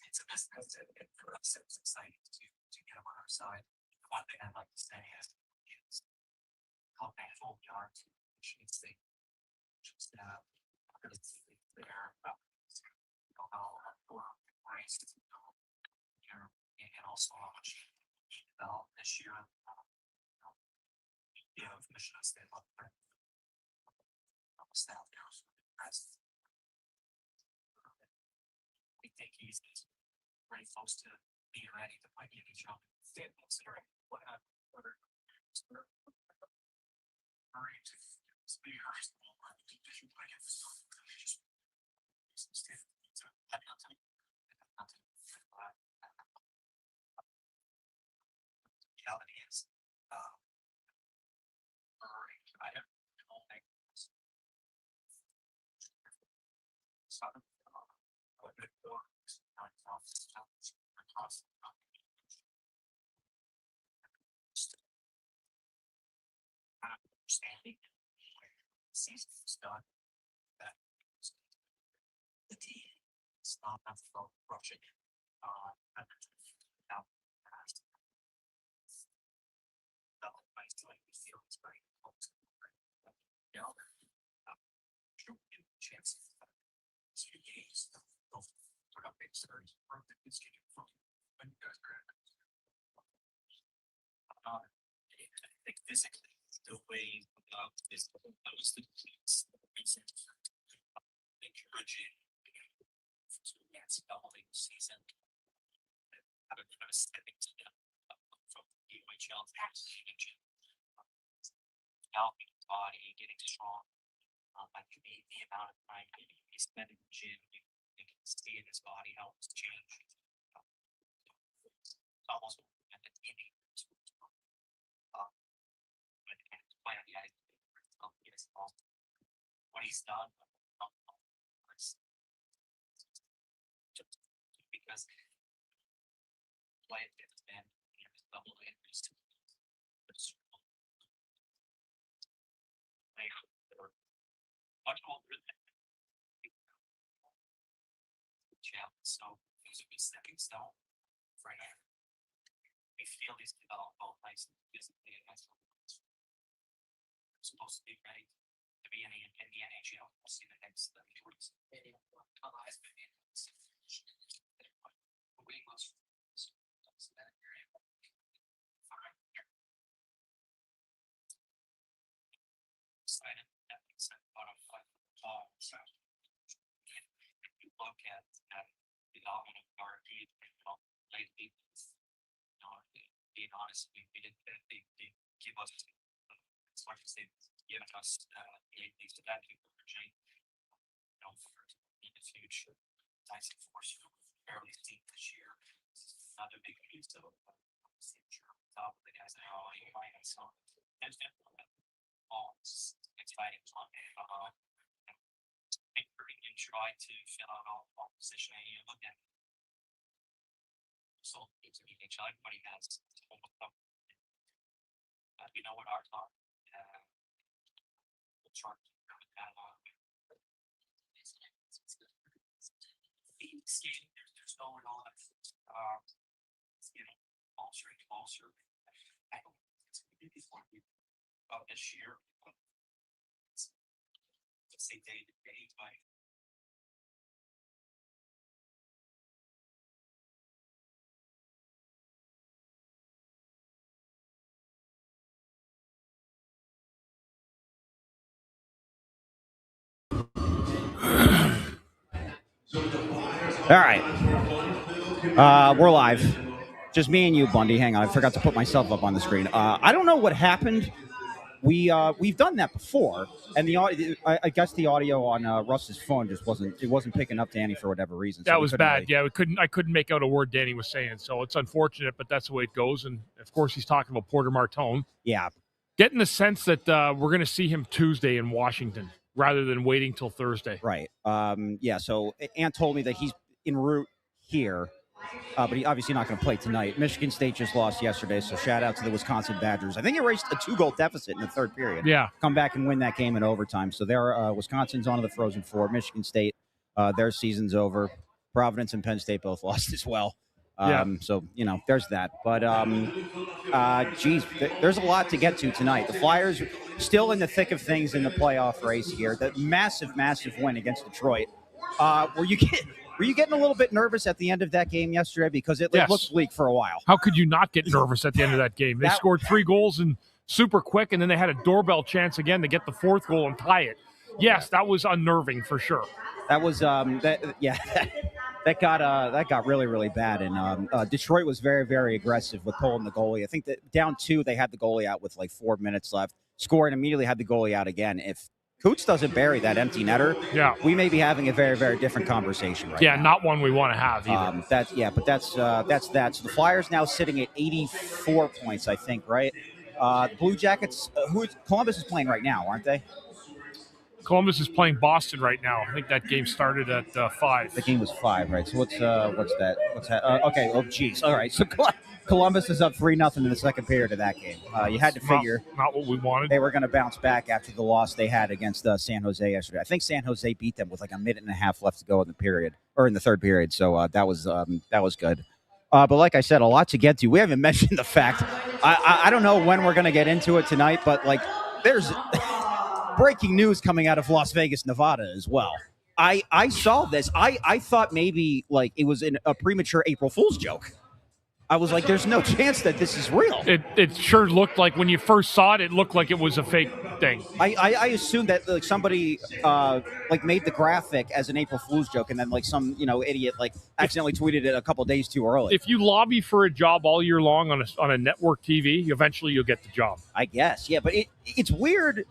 It's a business, and for us, it was exciting to get them on our side. The one thing I'd like to say is how thankful we are to the staff. It's there, and also how much developed this year. Of Michigan State staff goes. We think he's pretty close to being ready to play the NHL. Considering what happened. Reality is, I don't think understanding season is done that the team is not rushing now I feel it's very close chances few games put up big series from when you guys are I think physically the way is those the recent encouraging to developing season. I don't know, stepping to them from the UHL developing his body, getting strong. I think the amount of time he spent in the gym, you can see in his body how it's changed. It's almost at the teenage. What he's done because play it gets been double injuries much older than so these would be stepping stone for him. We feel he's developed both nicely physically and mentally. Supposed to be ready to be in the NHL. We'll see the next 30 weeks. Excited that we sent out of if you look at the dominant RP lately, being honest, we did they give us as much as they've given us the INTs to that people for change. For in the future, nice and force fairly steep this year. Another big piece of top of the guys that are all so and all exciting fun. And try to fill out all positioning you look at. So it's everybody has you know what our talk chart skating, there's no one on closer. I don't think it's going to be fun this year. Let's say day to day, but all right. We're live. Just me and you, Bundy. Hang on. I forgot to put myself up on the screen. I don't know what happened. We've done that before, and the audio, I guess the audio on Russ's phone just wasn't picking up Danny for whatever reason. So that was bad. Yeah, I couldn't make out a word Danny was saying, so it's unfortunate, but that's the way it goes. And of course, he's talking about Porter Martone. Yeah, getting the sense that we're going to see him Tuesday in Washington rather than waiting till Thursday. Right. Yeah. So Ant told me that he's en route here. but he obviously not going to play tonight. Michigan State just lost yesterday, so shout out to the Wisconsin Badgers. I think they erased a 2-goal deficit in the third period. Yeah. Come back and win that game in overtime. So they're Wisconsin's onto the Frozen Four. Michigan State, their season's over. Providence and Penn State both lost as well. So, there's that. But, there's a lot to get to tonight. The Flyers still in the thick of things in the playoff race here. The massive, massive win against Detroit. Were you getting a little bit nervous at the end of that game yesterday? Because it looked bleak for a while. How could you not get nervous at the end of that game? They scored 3 goals and super quick, and then they had a doorbell chance again to get the 4th goal and tie it. Yes, that was unnerving for sure. That was that got really, really bad. And Detroit was very, very aggressive with pulling the goalie. I think that down 2, they had the goalie out with like 4 minutes left. Scored immediately, had the goalie out again. If Coots doesn't bury that empty netter, we may be having a very, very different conversation right now. Yeah, not one we want to have either. That's that. So the Flyers now sitting at 84 points, I think, right? The Blue Jackets, Columbus is playing right now, aren't they? Columbus is playing Boston right now. I think that game started at 5. The game was 5, right? So what's that? Okay. Oh, geez. All right. So Columbus is up 3-0 in the second period of that game. You had to figure not what we wanted. They were going to bounce back after the loss they had against San Jose yesterday. I think San Jose beat them with like a minute and a half left to go in the third period. So that was good. But like I said, a lot to get to. We haven't mentioned the fact. I don't know when we're going to get into it tonight, but like there's breaking news coming out of Las Vegas, Nevada as well. I saw this. I thought maybe like it was a premature April Fool's joke. I was like, there's no chance that this is real. It sure looked like when you first saw it, it looked like it was a fake thing. I assumed that like somebody made the graphic as an April Fool's joke, and then like some idiot like accidentally tweeted it a couple days too early. If you lobby for a job all year long on a network TV, eventually you'll get the job. I guess, yeah, but it's weird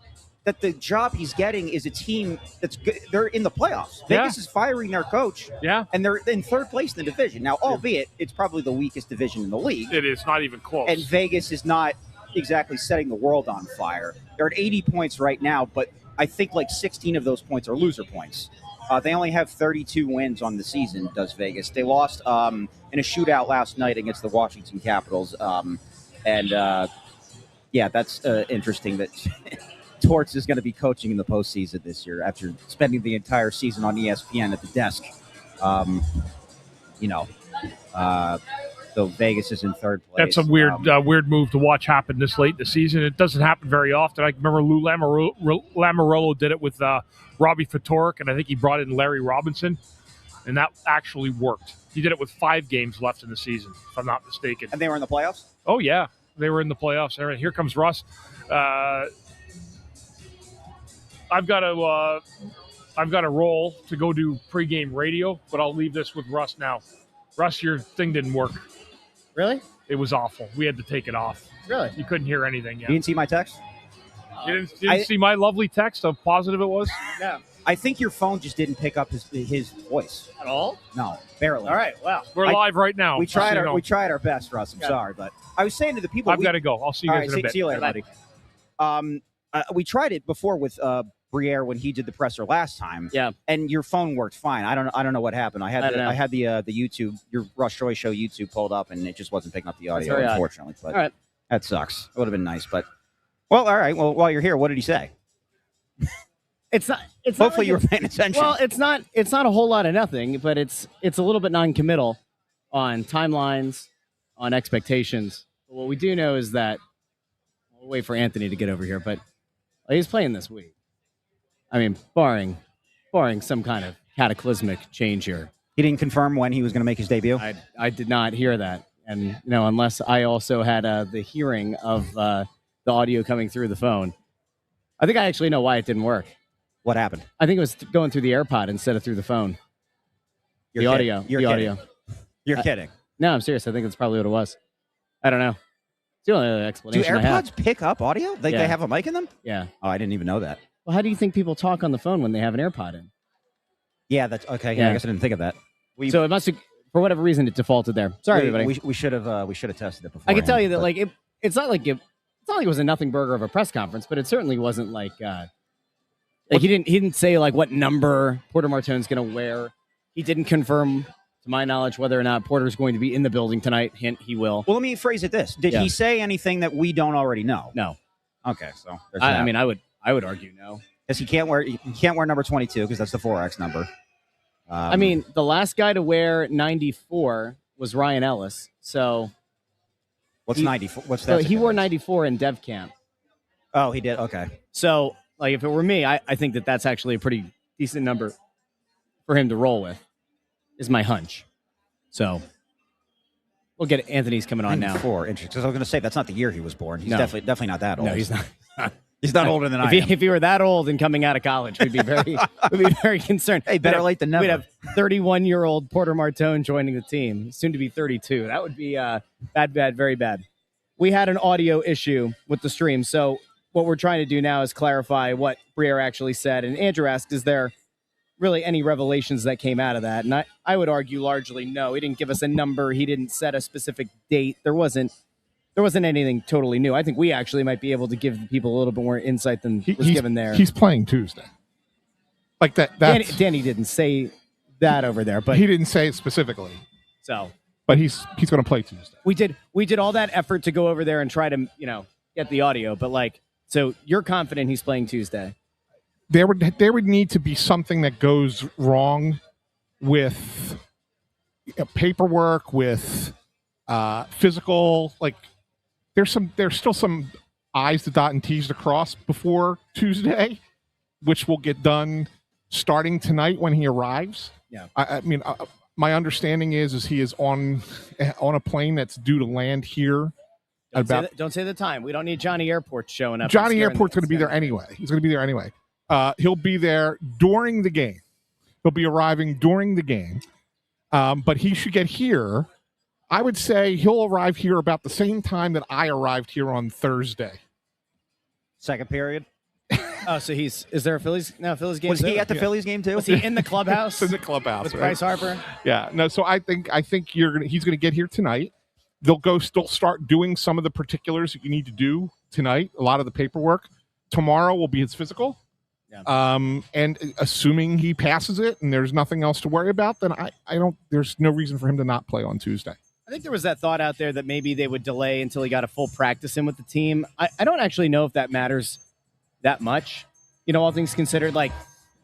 that the job he's getting is a team that's good. They're in the playoffs. Vegas is firing their coach. Yeah. And they're in third place in the division. Now, albeit it's probably the weakest division in the league. It is not even close. And Vegas is not exactly setting the world on fire. They're at 80 points right now, but I think like 16 of those points are loser points. They only have 32 wins on the season, does Vegas. They lost in a shootout last night against the Washington Capitals. That's interesting that Torts is going to be coaching in the postseason this year after spending the entire season on ESPN at the desk. So Vegas is in third place. That's a weird move to watch happen this late in the season. It doesn't happen very often. I remember Lou Lamoriello did it with Robbie Ftorek, and I think he brought in Larry Robinson, and that actually worked. He did it with 5 games left in the season, if I'm not mistaken. And they were in the playoffs? Oh, yeah. They were in the playoffs. Here comes Russ. I've got a roll to go do pregame radio, but I'll leave this with Russ now. Russ, your thing didn't work. Really? It was awful. We had to take it off. Really? You couldn't hear anything yet. You didn't see my text? You didn't see my lovely text? How positive it was? No. I think your phone just didn't pick up his voice. At all? No, barely. All right, wow. We're live right now. We tried our best, Russ. I'm sorry, but I was saying to the people, I've got to go. I'll see you guys in a bit. See you later, buddy. We tried it before with Briere when he did the presser last time. Yeah. And your phone worked fine. I don't know what happened. I had the YouTube, your Russ Joy Show YouTube pulled up, and it just wasn't picking up the audio, unfortunately. But all right. That sucks. It would have been nice, but all right. Well, while you're here, what did he say? It's not. Hopefully you were paying attention. Well, it's not a whole lot of nothing, but it's a little bit non-committal on timelines, on expectations. But what we do know is that we'll wait for Anthony to get over here, but he's playing this week. I mean, barring some kind of cataclysmic change here. He didn't confirm when he was going to make his debut? I did not hear that. And, unless I also had the hearing of the audio coming through the phone. I think I actually know why it didn't work. What happened? I think it was going through the AirPod instead of through the phone. You're kidding. Audio. You're kidding. No, I'm serious. I think that's probably what it was. I don't know. It's the only other explanation Do I have. AirPods pick up audio? They have a mic in them? Yeah. Oh, I didn't even know that. Well, how do you think people talk on the phone when they have an AirPod in? Yeah, that's okay. Yeah, I guess I didn't think of that. So it must have, for whatever reason, it defaulted there. Sorry, everybody. We should have tested it before. I can tell you that it's not like it was a nothing burger of a press conference, but it certainly wasn't like he didn't say like what number Porter Martone's going to wear. He didn't confirm to my knowledge, whether or not Porter's going to be in the building tonight. Hint, he will. Well, let me phrase it this: did he say anything that we don't already know? No. Okay, so I mean, I would argue no, because he can't wear number 22 because that's the 4X number. I mean, the last guy to wear 94 was Ryan Ellis. So what's 94? What's so that? he wore 94 in Dev Camp. Oh, he did. Okay. So, like, if it were me, I think that's actually a pretty decent number for him to roll with, is my hunch. So, we'll get Anthony's coming on now. 94. Interesting. Because I was going to say, that's not the year he was born. He's definitely not that old. No, he's not. He's not older than I am. If he were that old and coming out of college, we'd be very concerned. Hey, better late than never. We'd have 31-year-old Porter Martone joining the team, soon to be 32. That would be bad, very bad. We had an audio issue with the stream, so what we're trying to do now is clarify what Briere actually said. And Andrew asked, is there really any revelations that came out of that? And I would argue largely no. He didn't give us a number. He didn't set a specific date. There wasn't anything totally new. I think we actually might be able to give people a little bit more insight than was given there. He's playing Tuesday. Like that. Danny didn't say that over there, but he didn't say it specifically. So, but he's going to play Tuesday. We did all that effort to go over there and try to get the audio, but like, so you're confident he's playing Tuesday? There would need to be something that goes wrong with paperwork, with physical. Like there's still some I's to dot and T's to cross before Tuesday, which will get done starting tonight when he arrives. Yeah, I mean, my understanding is he is on a plane that's due to land here. Don't say the time. We don't need Johnny Airport showing up. Johnny Airport's going to be there anyway. He's going to be there anyway. He'll be there during the game. He'll be arriving during the game. But he should get here. I would say he'll arrive here about the same time that I arrived here on Thursday. Second period. Oh, so is there a Phillies game? Was he at the Phillies game too? Was he in the clubhouse? In the clubhouse with right? Bryce Harper. Yeah. No. So I think he's going to get here tonight. They'll start doing some of the particulars that you need to do tonight. A lot of the paperwork. Tomorrow will be his physical. Yeah. And assuming he passes it and there's nothing else to worry about, then there's no reason for him to not play on Tuesday. I think there was that thought out there that maybe they would delay until he got a full practice in with the team. I don't actually know if that matters that much. All things considered, like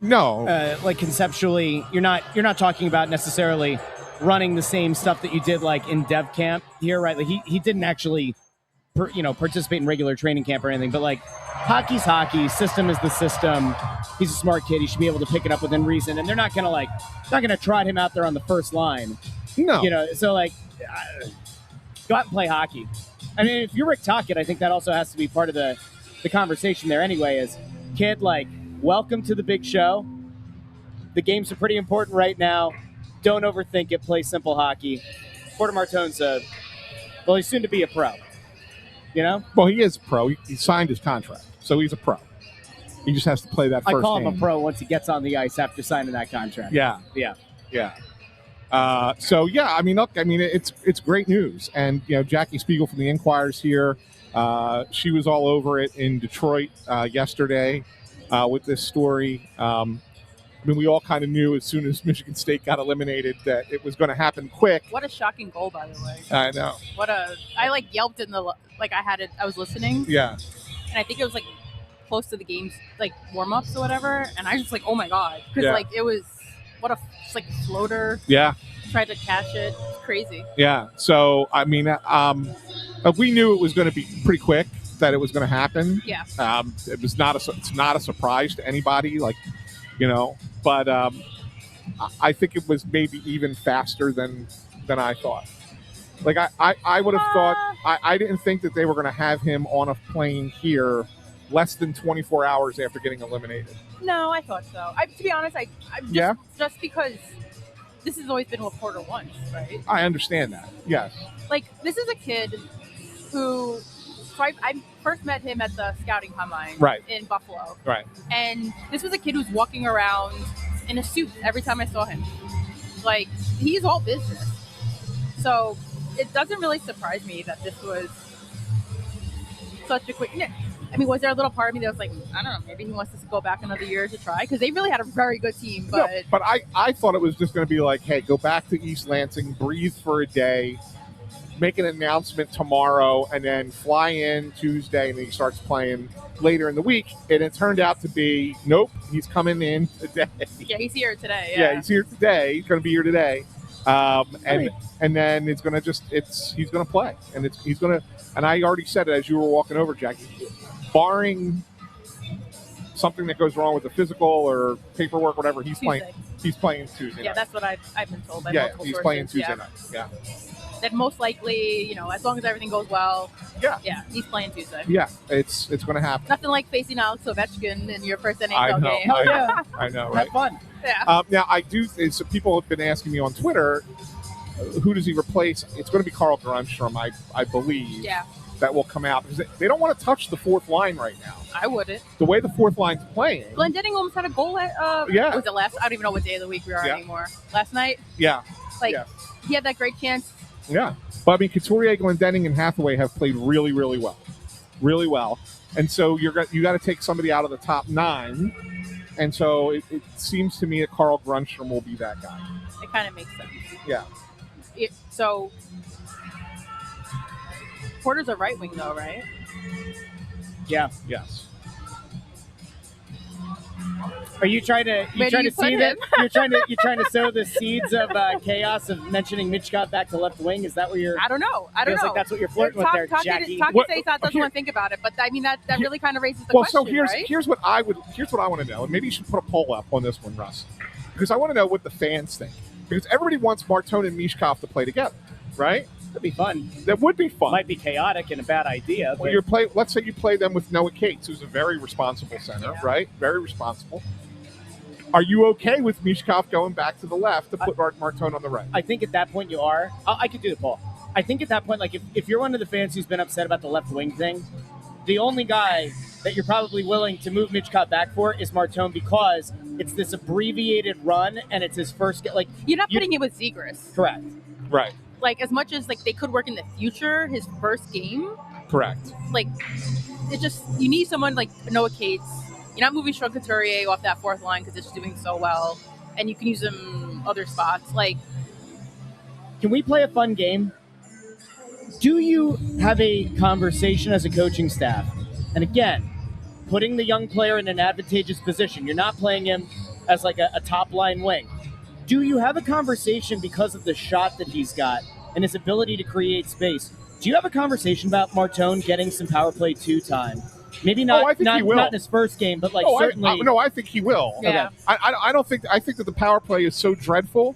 no, like conceptually, you're not talking about necessarily running the same stuff that you did like in Dev Camp here, right? Like he didn't actually, participate in regular training camp or anything, but like hockey's hockey, system is the system. He's a smart kid. He should be able to pick it up within reason. And they're not gonna trot him out there on the first line. No, so like, go out and play hockey. I mean, if you're Rick Tocchet, I think that also has to be part of the conversation there anyway. Is kid, like, welcome to the big show. The games are pretty important right now. Don't overthink it. Play simple hockey. Porter Martone's he's soon to be a pro. Well, he is a pro. He signed his contract, so he's a pro. He just has to play that first I call game. him a pro once he gets on the ice after signing that contract. Yeah. So yeah, I mean, look, it's great news, and Jackie Spiegel from the Enquirer's here. She was all over it in Detroit yesterday with this story. We all kind of knew as soon as Michigan State got eliminated that it was going to happen quick. What a shocking goal, by the way. I know. I yelped in I was listening. Yeah. And I think it was close to the game's warm-ups or whatever, and I was just oh my god, because it was floater. Yeah. Tried to catch it. It's crazy. Yeah. So we knew it was going to be pretty quick that it was going to happen. Yeah. It's not a surprise to anybody, but I think it was maybe even faster than I thought. I would have thought I didn't think that they were going to have him on a plane here less than 24 hours after getting eliminated. No, I thought so. To be honest, just because this has always been what Porter wants, right? I understand that. Yes. This is a kid who, I first met him at the scouting combine in Buffalo. Right. And this was a kid who's walking around in a suit every time I saw him. He's all business. So it doesn't really surprise me that this was such a quick. I mean, was there a little part of me that was like, I don't know, maybe he wants us to go back another year to try? Because they really had a very good team. But No, but I thought it was just going to be like, hey, go back to East Lansing, breathe for a day, make an announcement tomorrow, and then fly in Tuesday, and then he starts playing later in the week. And it turned out to be, nope, he's coming in today. yeah, he's here today. Yeah, he's here today. He's going to be here today. And then it's going to he's going to play. And he's going to, and I already said it as you were walking over, Jackie, barring something that goes wrong with the physical or paperwork, whatever, he's Tuesday. playing Tuesday night. Yeah, that's what I've been told by Yeah, multiple he's sources. playing Tuesday night. Yeah. That most likely, as long as everything goes well, Yeah. he's playing Tuesday. Yeah, it's going to happen. Nothing like facing Alex Ovechkin in your first I NHL know, game. I know, right? Have fun. Yeah. Now, I do. So people have been asking me on Twitter, who does he replace? It's going to be Carl Grunstrom, I believe. Yeah, That will come out because they don't want to touch the fourth line right now. I wouldn't. The way the fourth line's playing. Glendening almost had a goal at, Yeah. was it last? I don't even know what day of the week we are Yeah. anymore. Last night? Yeah, yeah. He had that great chance. yeah. But I mean, Couturier, Glendening, and Hathaway have played really, really well. And so you got to take somebody out of the top 9. And so it seems to me that Carl Grunstrom will be that guy. It kind of makes sense. Yeah. So Porter's a right wing, though, right? Yeah. Yes. Are you trying to Where do you put see that him? you're trying to sow the seeds of chaos of mentioning Mitchkov back to left wing? Is that what you're? I don't know. I don't Feels know. like that's what you're flirting with there, Jackie. Talk What- to say doesn't here- want to think about it, but I mean that really kind of raises the Well, question, so right? here's what I want to know, and maybe you should put a poll up on this one, Russ, because I want to know what the fans think. Because everybody wants Martone and Mishkov to play together, right? That'd be fun. That would be fun. Might be chaotic and a bad idea. Well, But let's say you play them with Noah Cates, who's a very responsible center, Yeah. right? Very responsible. Are you okay with Mishkov going back to the left to put Martone on the right? I think at that point you are. I could do the poll. I think at that point, like if you're one of the fans who's been upset about the left wing thing, the only guy that you're probably willing to move Mitchkov back for is Martone because it's this abbreviated run and it's his first like You're not putting it with Zegras. correct. Right. Like as much as like they could work in the future, his first game, Correct. like it just you need someone like Noah Cates. You're not moving Sean Couturier off that fourth line because it's doing so well, and you can use him other spots. Like, Can we play a fun game? Do you have a conversation as a coaching staff? And again, putting the young player in an advantageous position. You're not playing him as like a top line wing. Do you have a conversation because of the shot that he's got and his ability to create space? Do you have a conversation about Martone getting some power play 2 time? Maybe not, I think he will. not in his first game, but like certainly. I think he will. Yeah. I don't think. I think that the power play is so dreadful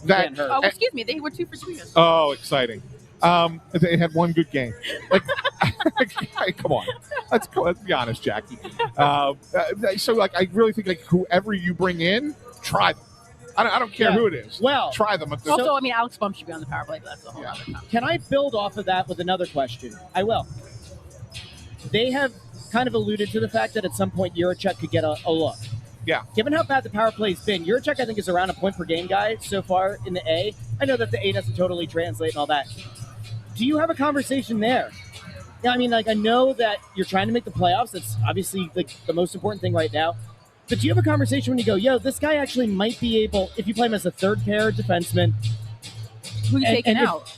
that. Can't hurt. oh, excuse me, they were 2 for 2 yesterday. Oh, exciting! They had one good game. Like, come on, let's be honest, Jackie. So, like, I really think like whoever you bring in, try them. I don't care Yeah. who it is. Well, Try them. Also, I mean, Alex Bump should be on the power play, but that's a whole Yeah. other time. Can I build off of that with another question? I will. They have kind of alluded to the fact that at some point Juracek could get a look. Yeah. Given how bad the power play's been, Juracek I think is around a point per game guy so far in the A. I know that the A doesn't totally translate and all that. Do you have a conversation there? Yeah, I mean, like I know that you're trying to make the playoffs. That's obviously like the most important thing right now. But do you have a conversation when you go, yo, this guy actually might be able, if you play him as a third pair defenseman, Who you And- taking and if- out?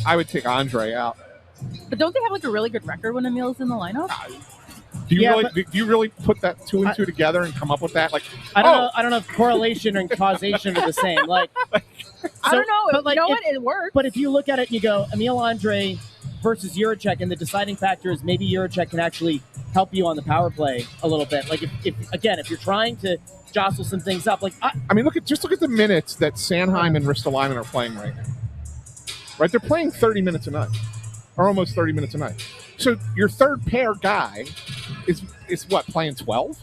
I would take Andre out. But don't they have like a really good record when Emil's in the lineup? Do you Yeah, really? but- Do you really put that 2 and 2 together and come up with that? Like, I don't know if correlation and causation are the same. Like, I don't know. but, like, you know if- what? It works. But if you look at it and you go, Emil Andre versus Juracek, and the deciding factor is maybe Juracek can actually help you on the power play a little bit. Like, if you're trying to jostle some things up, like, I mean, look at the minutes that Sanheim and Ristolainen are playing right now. Right, they're playing 30 minutes a night, or almost 30 minutes a night. So your third pair guy is what, playing 12?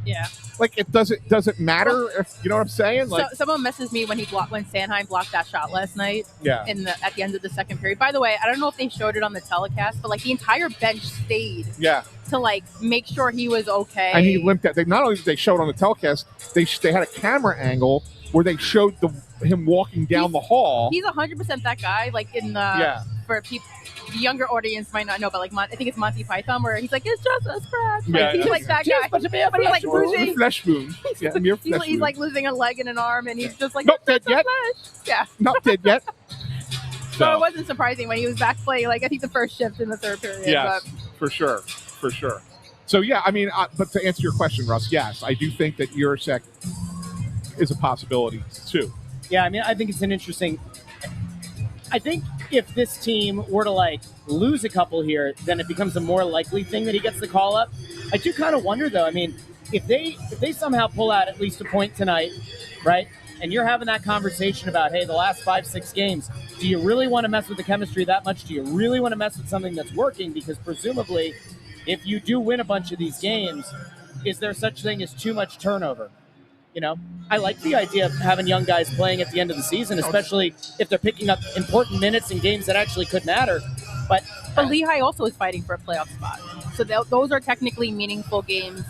yeah. Like, it doesn't matter if you know what I'm saying. Like, So someone messes me when Sanheim blocked that shot last night yeah, at the end of the second period. By the way, I don't know if they showed it on the telecast, but like the entire bench stayed yeah. to like make sure he was okay. And he limped out. Not only did they show it on the telecast, they had a camera angle where they showed him walking down the hall. He's 100% that guy. Like in the Yeah. for people, the younger audience might not know, but like I think it's Monty Python where he's like, it's just a scratch. Yeah, He's like that guy, but he's like losing. Flesh wound. Yeah, mere flesh He's wound. like losing a leg and an arm, and he's just like, Not it's dead yet. flesh. Yeah. Not dead yet. So it wasn't surprising when he was back playing, like I think the first shift in the third period. Yes, But for sure. So yeah, I mean, but to answer your question, Russ, yes, I do think that Jurasek is a possibility too. Yeah, I mean, I think it's an interesting. I think if this team were to like lose a couple here, then it becomes a more likely thing that he gets the call up. I do kind of wonder though. I mean, if they somehow pull out at least a point tonight, right? And you're having that conversation about, hey, the last 5-6 games, do you really want to mess with the chemistry that much? Do you really want to mess with something that's working? Because presumably, if you do win a bunch of these games, is there such thing as too much turnover? You know, I like the idea of having young guys playing at the end of the season, especially if they're picking up important minutes in games that actually could matter. But Lehigh also is fighting for a playoff spot. So those are technically meaningful games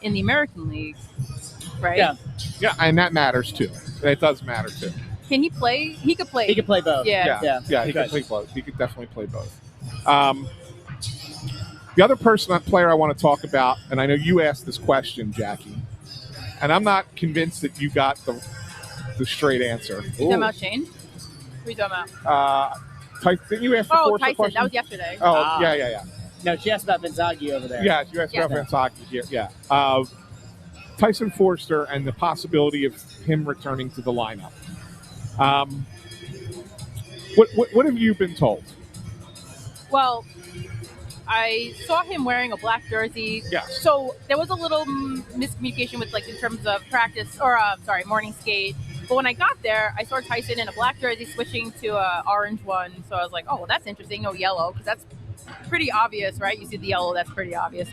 in the American League, right? Yeah, and that matters too. It does matter too. Can he play? He could play. he could play both. Yeah. He could play both. He could definitely play both. The other player I want to talk about, and I know you asked this question, Jackie, and I'm not convinced that you got the straight answer. You talking about Shane? Who are you talking about? Didn't you ask the Forster Tyson. question? That was yesterday. Oh, yeah. No, she asked about Vinzaghi over there. Yeah, you asked about Vinzaghi here. Yeah. Tyson Forster and the possibility of him returning to the lineup. What have you been told? Well, I saw him wearing a black jersey. Yes. So there was a little miscommunication with, like, in terms of practice or morning skate. But when I got there, I saw Tyson in a black jersey switching to a orange one. So I was like, oh, well, that's interesting. No yellow, because that's pretty obvious, right? You see the yellow, that's pretty obvious.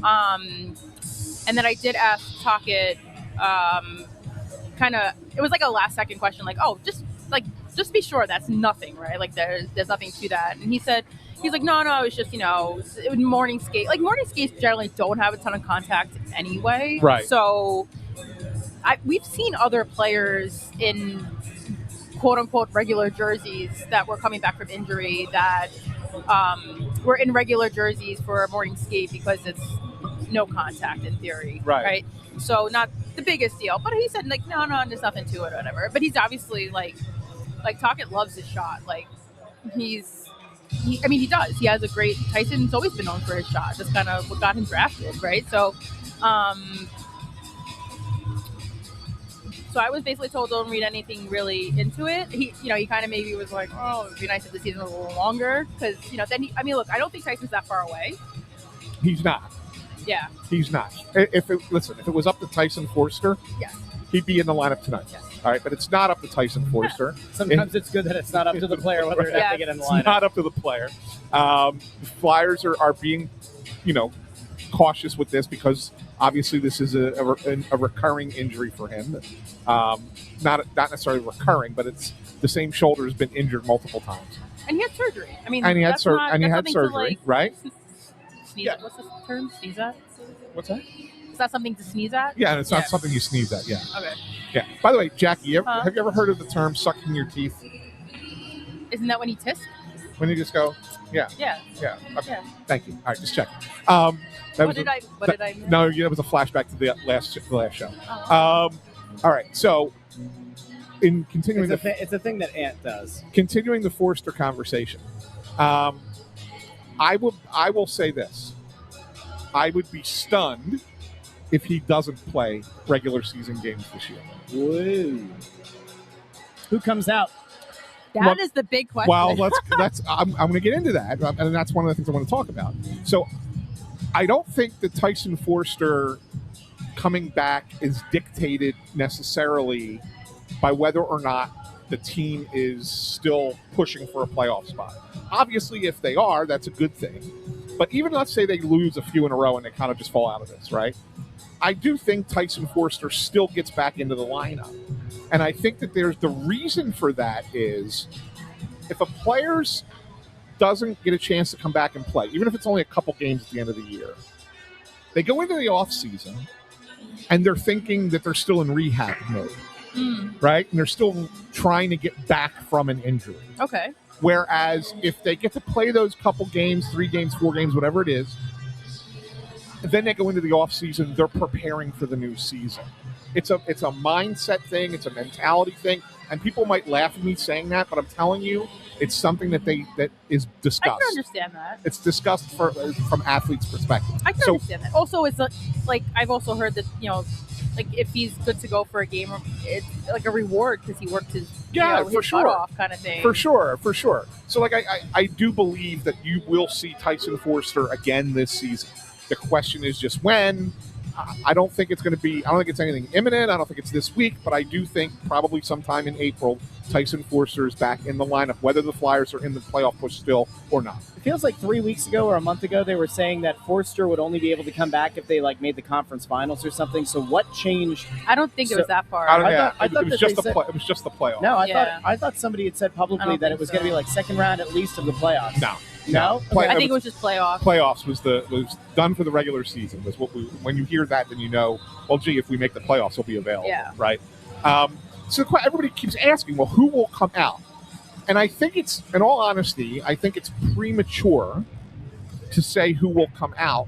And then I did ask Tocchet, it was like a last second question, like, oh, just be sure that's nothing, right? Like there's nothing to that. And he's like, no, it's just, morning skate. Like morning skates generally don't have a ton of contact anyway. Right. So we've seen other players in quote unquote regular jerseys that were coming back from injury that were in regular jerseys for a morning skate because it's no contact in theory. Right. So not the biggest deal, but he said like, no, there's nothing to it or whatever. But he's obviously like Tocchet loves his shot. Like he does. He has a great. Tyson's always been known for his shot. That's kind of what got him drafted, right? So, so I was basically told don't read anything really into it. He kind of maybe was like, oh, it'd be nice if the season was a little longer because then look, I don't think Tyson's that far away. He's not. Yeah. He's not. If it was up to Tyson Forster, yes, he'd be in the lineup tonight. Yes. All right, but it's not up to Tyson Forster. Sometimes it's good that it's not up to the player whether or not they get in the lineup. It's not up to the player. Flyers are being, cautious with this because obviously this is a recurring injury for him. Not necessarily recurring, but it's the same shoulder has been injured multiple times. And he had surgery. He had surgery, right? Sneeze at. What's the term? Sneeze at? What's that? Is that something to sneeze at? Yeah, and it's not something you sneeze at. Yeah. Okay. Yeah. By the way, Jackie, have you ever heard of the term "sucking your teeth"? Isn't that when you tisk? When you just go, yeah. Yeah. Yeah. Okay. Yeah. Thank you. All right, just checking. What did I miss? No, that was a flashback to the last show. Oh. All right, so in continuing it's a thing that Ant does. Continuing the Forster conversation, I will say this: I would be stunned if he doesn't play regular season games this year. Woo! Who comes out? That is the big question. Well, I'm going to get into that, and that's one of the things I want to talk about. So, I don't think that Tyson Forster coming back is dictated necessarily by whether or not the team is still pushing for a playoff spot. Obviously, if they are, that's a good thing. But even let's say they lose a few in a row and they kind of just fall out of this, right? I do think Tyson Forster still gets back into the lineup. And I think that there's the reason for that is if a player doesn't get a chance to come back and play, even if it's only a couple games at the end of the year, they go into the offseason and they're thinking that they're still in rehab mode. right? And they're still trying to get back from an injury. Okay. Whereas if they get to play those couple games, 3 games, 4 games, whatever it is, then they go into the offseason, they're preparing for the new season. It's a mindset thing, it's a mentality thing, and people might laugh at me saying that, but I'm telling you, it's something that is discussed. I can understand that. It's discussed from athletes' perspective. I can understand that. Also, it's like I've also heard that, like if he's good to go for a game, it's like a reward because he worked his for sure, off kind of thing. For sure. So like I do believe that you will see Tyson Forster again this season. The question is just when. I don't think it's going to be. I don't think it's anything imminent. I don't think it's this week, but I do think probably sometime in April, Tyson Forster is back in the lineup, whether the Flyers are in the playoff push still or not. It feels like 3 weeks ago or a month ago they were saying that Forster would only be able to come back if they made the conference finals or something. So what changed? I don't think it was that far. I thought it was just the playoff. No, I thought somebody had said publicly that it was going to be like second round at least of the playoffs. No. I think it was just playoffs. Playoffs was done for the regular season. Was what when you hear that, then you know. Well, gee, if we make the playoffs, it'll be available. Yeah. Right. So everybody keeps asking, well, who will come out? And I think it's, in all honesty, I think it's premature to say who will come out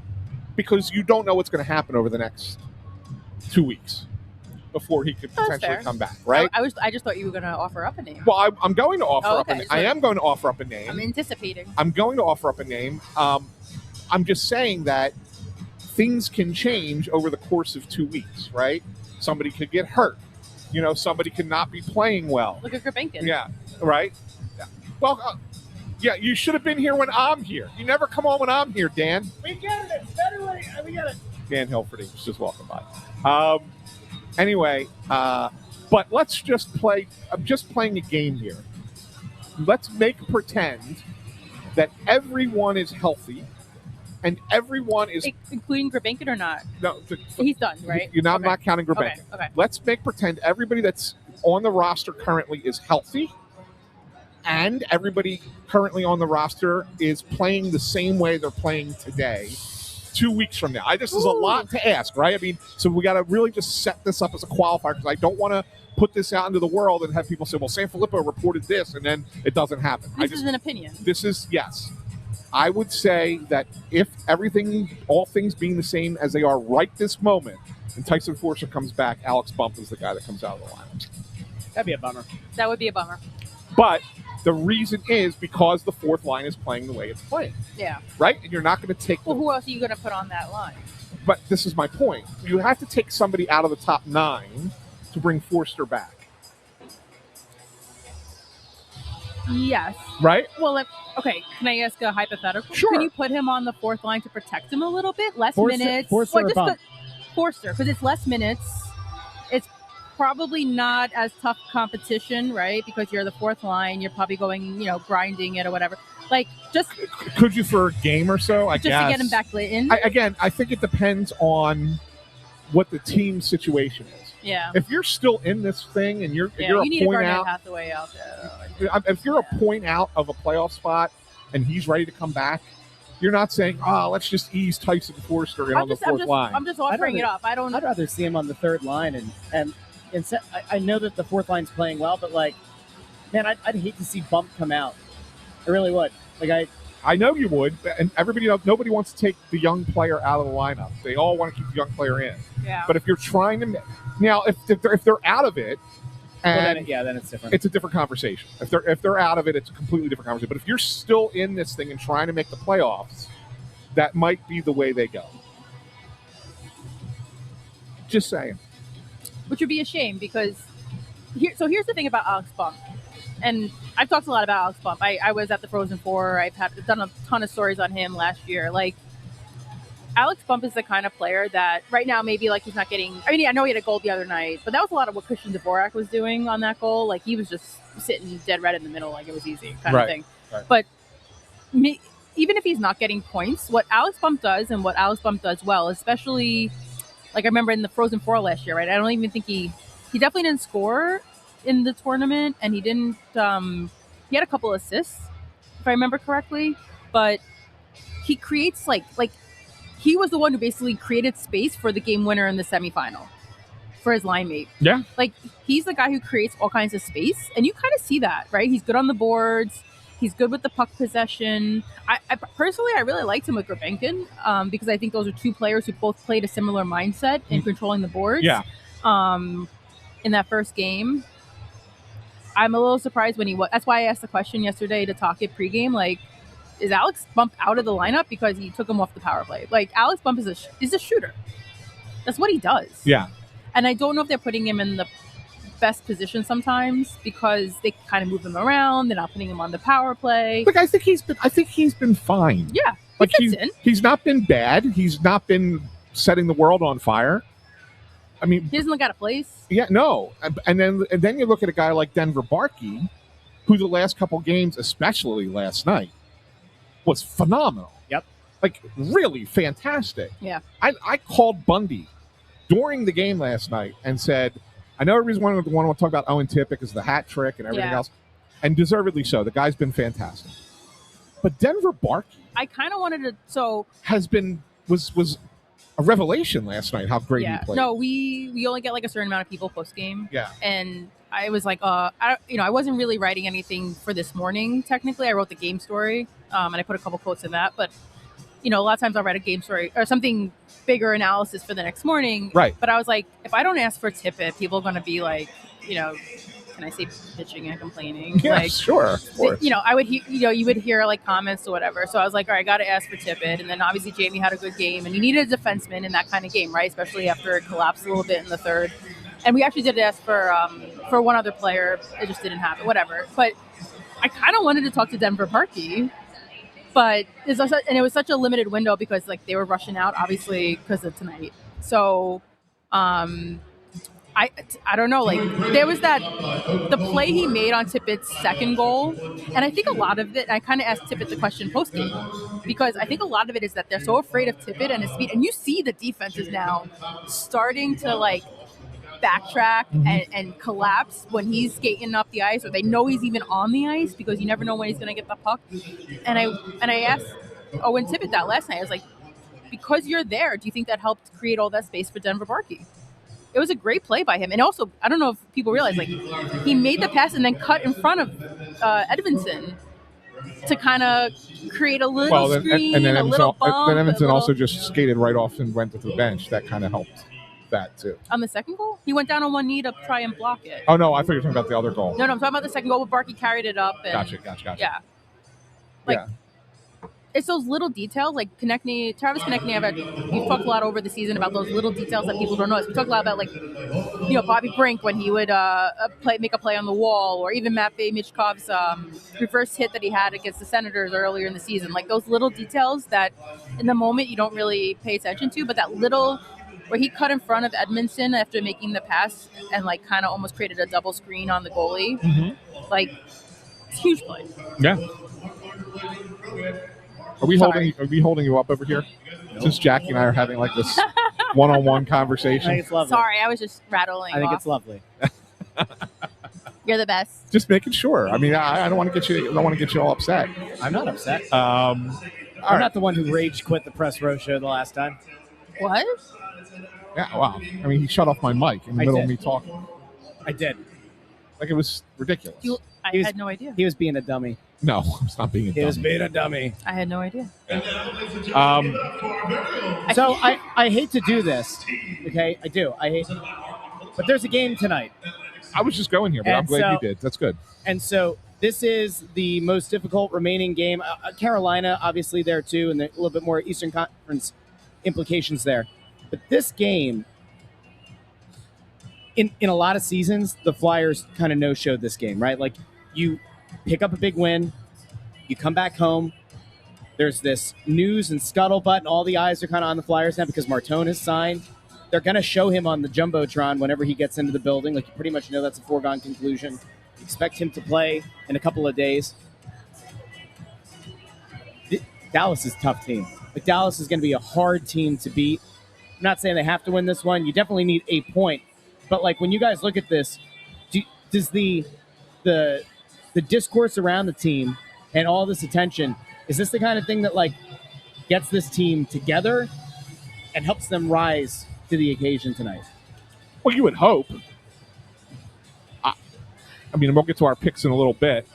because you don't know what's going to happen over the next 2 weeks before he could potentially come back, right? I just thought you were going to offer up a name. Well, I'm going to offer up a name. I am going to offer up a name. I'm anticipating. I'm going to offer up a name. I'm just saying that things can change over the course of 2 weeks, right? Somebody could get hurt. Somebody could not be playing well. Look at Gurbankin. Yeah, right? Yeah. Well, you should have been here when I'm here. You never come on when I'm here, Dan. We get it. It's better when we get it. Dan Hilferty was just walking by. Anyway, but let's just play. I'm just playing a game here. Let's pretend that everyone is healthy and everyone is... Including Gurbankin or not? No. He's done, right? I'm not counting Gurbankin. Okay. Let's pretend everybody that's on the roster currently is healthy and everybody currently on the roster is playing the same way they're playing today 2 weeks from now. This is a lot to ask, right? I mean, so we got to really just set this up as a qualifier because I don't want to put this out into the world and have people say, well, SanFilippo reported this, and then it doesn't happen. This is an opinion. Yes. I would say that if all things being the same as they are right this moment, and Tyson Forster comes back, Alex Bump is the guy that comes out of the lineup. That'd be a bummer. That would be a bummer. But the reason is because the fourth line is playing the way it's playing. Yeah. Right? And you're not going to take... Well, who else are you going to put on that line? But this is my point. You have to take somebody out of the top 9 to bring Forster back. Yes. Right? Well, okay. Can I ask a hypothetical? Sure. Can you put him on the fourth line to protect him a little bit? Less Forster, minutes. Forster or Bump? Forster, because it's less minutes. It's probably not as tough competition, right? Because you're the fourth line. You're probably going, grinding it or whatever. Could you for a game or so? I guess. Just to get him back in. I think it depends on what the team situation is. Yeah. If you're still in this thing and you're you a need point to out, Hathaway out there. If you're a point out of a playoff spot and he's ready to come back, you're not saying, let's just ease Tyson Forster in on the fourth line. I'm just offering it up. I'd rather see him on the third line, and I know that the fourth line's playing well, but man, I'd hate to see Bump come out. I really would. I know you would, and nobody wants to take the young player out of the lineup. They all want to keep the young player in. Yeah. But if you're trying to now, if they're out of it, and then it's different. It's a different conversation. If they're out of it, it's a completely different conversation. But if you're still in this thing and trying to make the playoffs, that might be the way they go. Just saying. Which would be a shame because here's the thing about Alex Bump. And I've talked a lot about Alex Bump. I was at the Frozen Four. I've done a ton of stories on him last year. Alex Bump is the kind of player that right now maybe he's not getting... I mean, I know he had a goal the other night, but that was a lot of what Christian Dvorak was doing on that goal. He was just sitting dead red in the middle it was easy kind of thing. Right. But even if he's not getting points, what Alex Bump does and what Alex Bump does well, especially... I remember in the Frozen Four last year, right? I don't even think he definitely didn't score in the tournament, and he didn't. He had a couple assists, if I remember correctly. But he creates he was the one who basically created space for the game winner in the semifinal. for his line mate. Yeah. Like, he's the guy who creates all kinds of space, and you kind of see that, right? He's good on the boards. He's good with the puck possession. I personally, I really liked him with Grabenkin because I think those are two players who both played a similar mindset in controlling the boards. Yeah. In that first game, I'm a little surprised when he was. That's why I asked the question yesterday to talk it pregame. Like, is Alex Bump out of the lineup because he took him off the power play? Like, Alex Bump is a shooter. That's what he does. Yeah. And I don't know if they're putting him in the best position sometimes because they kind of move him around. They're not putting him on the power play. Look, I think he's been fine. Yeah, Like fits in. he's not been bad. He's not been setting the world on fire. I mean, He doesn't look out of place. yeah, no. And then you look at a guy like Denver Barkey, who the last couple games, especially last night, was phenomenal. Yep. Like, really fantastic. Yeah. I called Bundy during the game last night and said, I know everybody's want to talk about Owen Tippett because of the hat trick and everything else, and deservedly so. The guy's been fantastic. But Denver Barkey I kind of wanted to. So was a revelation last night how great he played. No, we only get like a certain amount of people post game. Yeah. And I was like, I wasn't really writing anything for this morning. Technically, I wrote the game story, and I put a couple quotes in that. But a lot of times I'll write a game story or something bigger analysis for the next morning. Right. But I was like, if I don't ask for Tippett, people are going to be like, can I say bitching and complaining? Yeah, like, sure, of course. I would hear, you would hear like comments or whatever. So I was like, all right, I got to ask for Tippett. And then obviously Jamie had a good game, and you needed a defenseman in that kind of game, right? Especially after it collapsed a little bit in the third. And we actually did ask for one other player. It just didn't happen, whatever. But I kind of wanted to talk to Denver Barkey, but it was such a limited window because like they were rushing out, obviously, because of tonight. So, I don't know. Like there was the play he made on Tippett's second goal, and I think a lot of it. I kind of asked Tippett the question post game because I think a lot of it is that they're so afraid of Tippett and his speed, and you see the defenses now starting to like backtrack and collapse when he's skating up the ice, or they know he's even on the ice because you never know when he's going to get the puck. And I asked Owen Tippett that last night. I was like, because you're there, do you think that helped create all that space for Denver Barkey? It was a great play by him. And also, I don't know if people realize, like, he made the pass and then cut in front of Edvinsson to kind of create a little screen, and then a little bump. Then Edvinsson also just skated right off and went to the bench. That kind of helped that, too. On the second goal? He went down on one knee to try and block it. Oh, no, I thought you were talking about the other goal. No, I'm talking about the second goal where Barkey carried it up. And, Gotcha. Yeah. It's those little details, like Travis Konechny. We've talked a lot over the season about those little details that people don't notice. We talked a lot about, like, Bobby Brink when he would make a play on the wall, or even Matvei Michkov's reverse hit that he had against the Senators earlier in the season. Like those little details that, in the moment, you don't really pay attention to, but that little where he cut in front of Edmondson after making the pass and like kind of almost created a double screen on the goalie. Like, it's a huge play. Yeah. Are we holding you up over here? No. Since Jackie and I are having like this one-on-one conversation. I think it's lovely. Sorry, I was just rattling. I think it's lovely. You're the best. Just making sure. I mean, I don't want to get you. I don't want to get you all upset. I'm not upset. I'm not the one who rage quit the press row show the last time. What? Yeah, wow. I mean, he shut off my mic in the middle of me talking. I did. Like, it was ridiculous. I had no idea. He was being a dummy. No, I was not being a dummy. He was being a dummy. I had no idea. So I hate to do this. Okay, I do. I hate. But there's a game tonight. I was just going here, but I'm glad you did. That's good. And so this is the most difficult remaining game. Carolina, obviously, there too, and a little bit more Eastern Conference implications there. But this game, in a lot of seasons, the Flyers kind of no-showed this game, right? Like, you pick up a big win, you come back home, there's this news and scuttlebutt, and all the eyes are kind of on the Flyers now because Martone has signed. They're going to show him on the Jumbotron whenever he gets into the building. Like, you pretty much know that's a foregone conclusion. You expect him to play in a couple of days. Dallas is a tough team. Like, Dallas is going to be a hard team to beat. I'm not saying they have to win this one. You definitely need a point. But, like, when you guys look at this, does the discourse around the team and all this attention, is this the kind of thing that, like, gets this team together and helps them rise to the occasion tonight? Well, you would hope. I mean, we'll get to our picks in a little bit.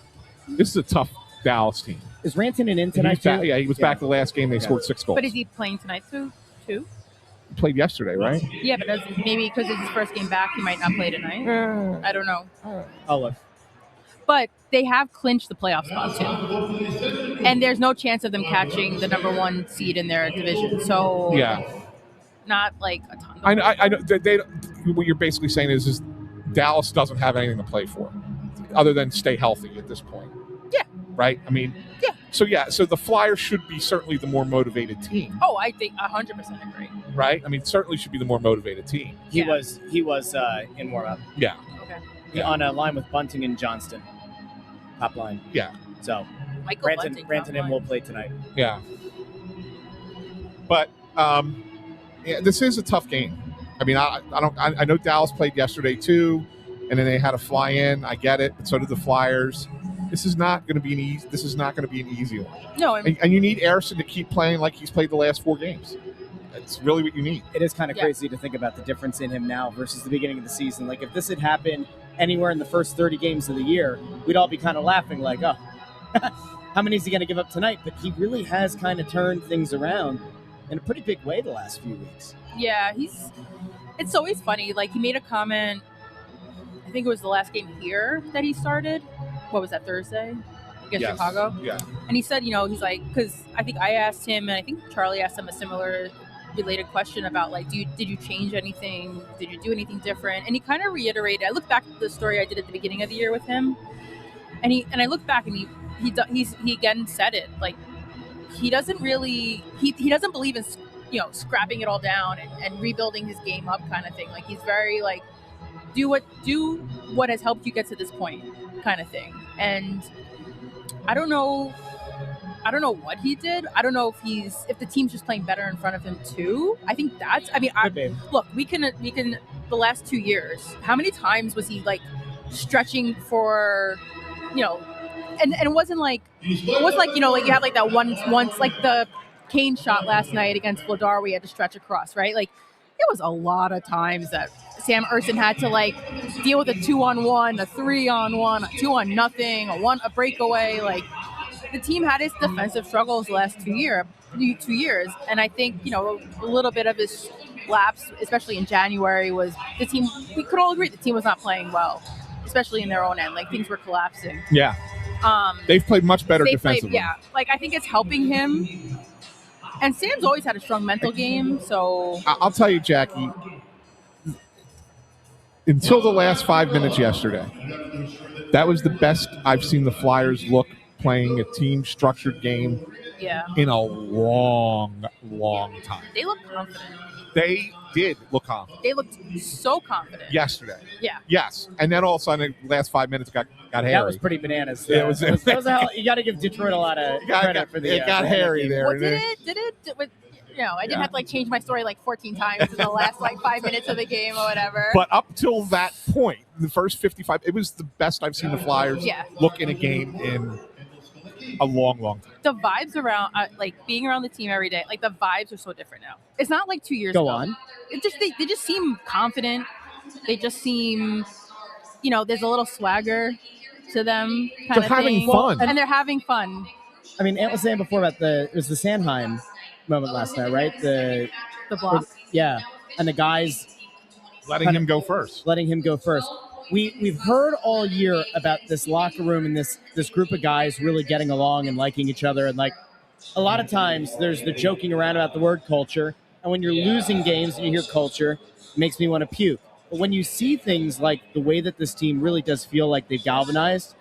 This is a tough Dallas team. Is Rantanen in tonight? He was back the last game. They scored 6 goals. But is he playing tonight too? He played yesterday, right? Yeah, but maybe because it's his first game back, he might not play tonight. I don't know. I'll look. But they have clinched the playoff spot too, and there's no chance of them catching the number 1 seed in their division. So not like a ton. I know. What you're basically saying is Dallas doesn't have anything to play for, other than stay healthy at this point. Yeah. Right. I mean. Yeah. So the Flyers should be certainly the more motivated team. Oh, I think 100% agree. Right. I mean, certainly should be the more motivated team. He was in warm up. Yeah. Okay. On a line with Bunting and Johnston. Top line. Yeah. So Michael Bunting, Rantanen will play tonight. Yeah. But this is a tough game. I mean, I know Dallas played yesterday too, and then they had to fly in. I get it, but so did the Flyers. This is not going to be an easy one. No, and you need Ersson to keep playing like he's played the last 4 games. That's really what you need. It is kind of crazy to think about the difference in him now versus the beginning of the season. Like, if this had happened anywhere in the first 30 games of the year, we'd all be kind of laughing like, oh, how many is he going to give up tonight? But he really has kind of turned things around in a pretty big way the last few weeks. Yeah, it's always funny. Like, he made a comment, I think it was the last game here that he started. What was that, Thursday? Against Chicago? Yeah. And he said, he's like, because I think I asked him, and I think Charlie asked him a similar related question about, like, did you change anything? Did you do anything different? And he kind of reiterated. I looked back at the story I did at the beginning of the year with him, and I looked back, and he again said it, like, he doesn't really he doesn't believe in scrapping it all down and rebuilding his game up kind of thing. Like, he's very like, do what has helped you get to this point kind of thing. And I don't know what he did. I don't know if the team's just playing better in front of him too. I think look, we can the last 2 years, how many times was he like stretching for, and it wasn't like you had like that once like the Kane shot last night against Vladar, we had to stretch across, right? Like, it was a lot of times that Sam Ersson had to like deal with a 2-on-1, a 3-on-1, a 2-on-0, a breakaway. Like, the team had its defensive struggles the last 2 years, and I think a little bit of his lapse, especially in January, was the team. We could all agree the team was not playing well, especially in their own end. Like, things were collapsing. Yeah. They've played much better defensively. Like, I think it's helping him. And Sam's always had a strong mental game, so... I'll tell you, Jackie, until the last 5 minutes yesterday, that was the best I've seen the Flyers look playing a team-structured game in a long, long time. They look confident. They did look confident. They looked so confident. Yesterday. Yeah. Yes. And then all of a sudden, the last 5 minutes got hairy. That was pretty bananas. Yeah, you got to give Detroit a lot of credit for the... It got hairy there. Well, did it? I didn't have to like change my story like 14 times in the last like 5 minutes of the game or whatever. But up till that point, the first 55, it was the best I've seen the Flyers look in a game in a long, long time. The vibes around, like being around the team every day, like the vibes are so different now. It's not like 2 years ago. Go on. It just they just seem confident. They just seem, there's a little swagger to them. They're having fun. And they're having fun. I mean, Ant was saying before about it was the Sanheim moment last night, right? The block. Yeah. And the guys letting him go first. We've heard all year about this locker room and this group of guys really getting along and liking each other. And like a lot of times there's the joking around about the word culture. And when you're losing games and you hear culture, it makes me want to puke. But when you see things like the way that this team really does feel like they've galvanized,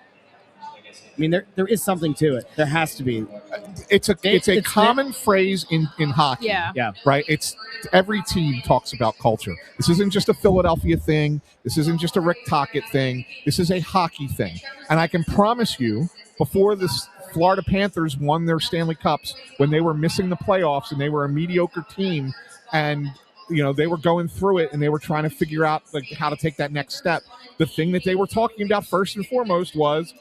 I mean, there is something to it. There has to be. It's a common phrase in hockey. Yeah. Right? Every team talks about culture. This isn't just a Philadelphia thing. This isn't just a Rick Tocchet thing. This is a hockey thing. And I can promise you, before the Florida Panthers won their Stanley Cups, when they were missing the playoffs and they were a mediocre team and they were going through it and they were trying to figure out like how to take that next step, the thing that they were talking about first and foremost was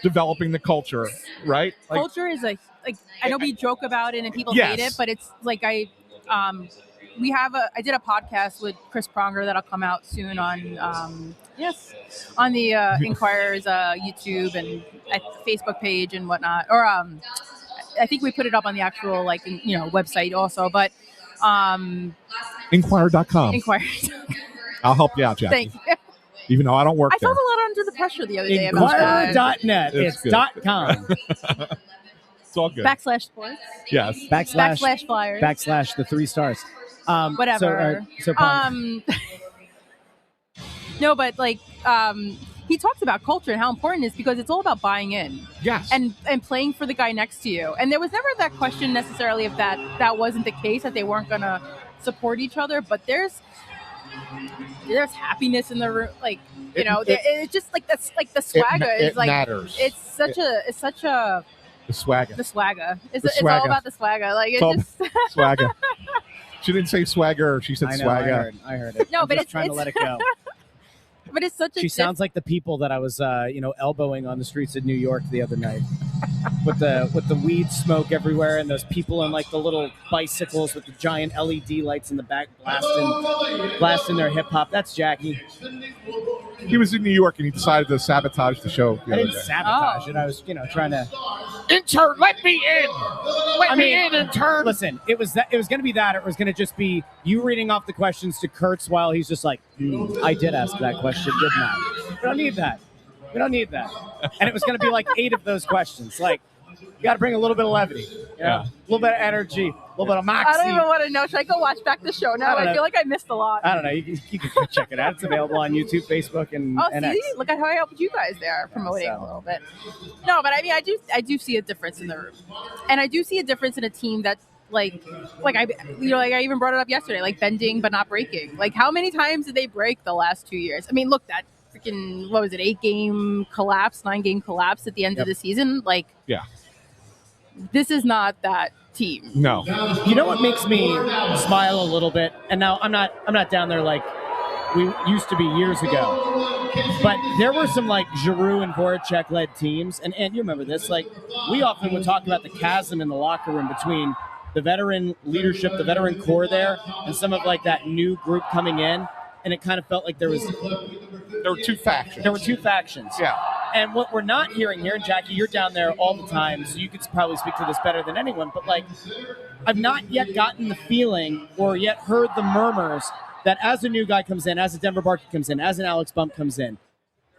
developing the culture, right? Culture is I know we joke about it and people hate it, but it's like I did a podcast with Chris Pronger that'll come out soon on on the Inquirer's YouTube and Facebook page and whatnot. Or I think we put it up on the actual website also. But Inquire.com. Inquire. I'll help you out, Jackie. Thank you. Even though I don't work I there. felt a little under the pressure the other day about that. Inquirer.net. It's .com. It's all good. /sports. Yes. /flyers. / the 3 stars. Whatever. No, but he talks about culture and how important it is because it's all about buying in. Yes. And playing for the guy next to you. And there was never that question necessarily if that wasn't the case, that they weren't going to support each other. But there's happiness in the room. It's just that's the swagger. It matters. It's such a the swagger. The swagger. It's swagger. all about the swagger. Swagger. She didn't say swagger. She said swagger. I heard it. No, but it's trying to let it go. But it's such a. She sounds like the people that I was, elbowing on the streets of New York the other night, with the weed smoke everywhere, and those people on the little bicycles with the giant LED lights in the back blasting their hip hop. That's Jackie. He was in New York and he decided to sabotage the show. I didn't sabotage it. I was, trying to. Intern, let me in. Let me in, intern. Listen, it was going to be that, or it was going to just be you reading off the questions to Kurtz while he's just like, I did ask that question, didn't I? We don't need that. And it was going to be 8 of those questions. You got to bring a little bit of levity, a little bit of energy, a little bit of moxie. I don't even want to know. Should I go watch back the show now? I feel like I missed a lot. I don't know. You can go check it out. It's available on YouTube, Facebook, and see, look at how I helped you guys there promoting a little bit. No, but I do see a difference in the room, and I do see a difference in a team that I even brought it up yesterday, bending but not breaking. How many times did they break the last 2 years? I mean, look, that freaking 8-game collapse, 9-game collapse at the end of the season. This is not that team. No. You know what makes me smile a little bit? And now I'm not down there like we used to be years ago. But there were some Giroux and Voracek led teams, and you remember this. We often would talk about the chasm in the locker room between the veteran leadership, the veteran core there, and some of that new group coming in. And it kind of felt like there were 2 factions. There were 2 factions. Yeah. And what we're not hearing here, and Jackie, you're down there all the time, so you could probably speak to this better than anyone, but I've not yet gotten the feeling or yet heard the murmurs that as a new guy comes in, as a Denver Barkey comes in, as an Alex Bump comes in,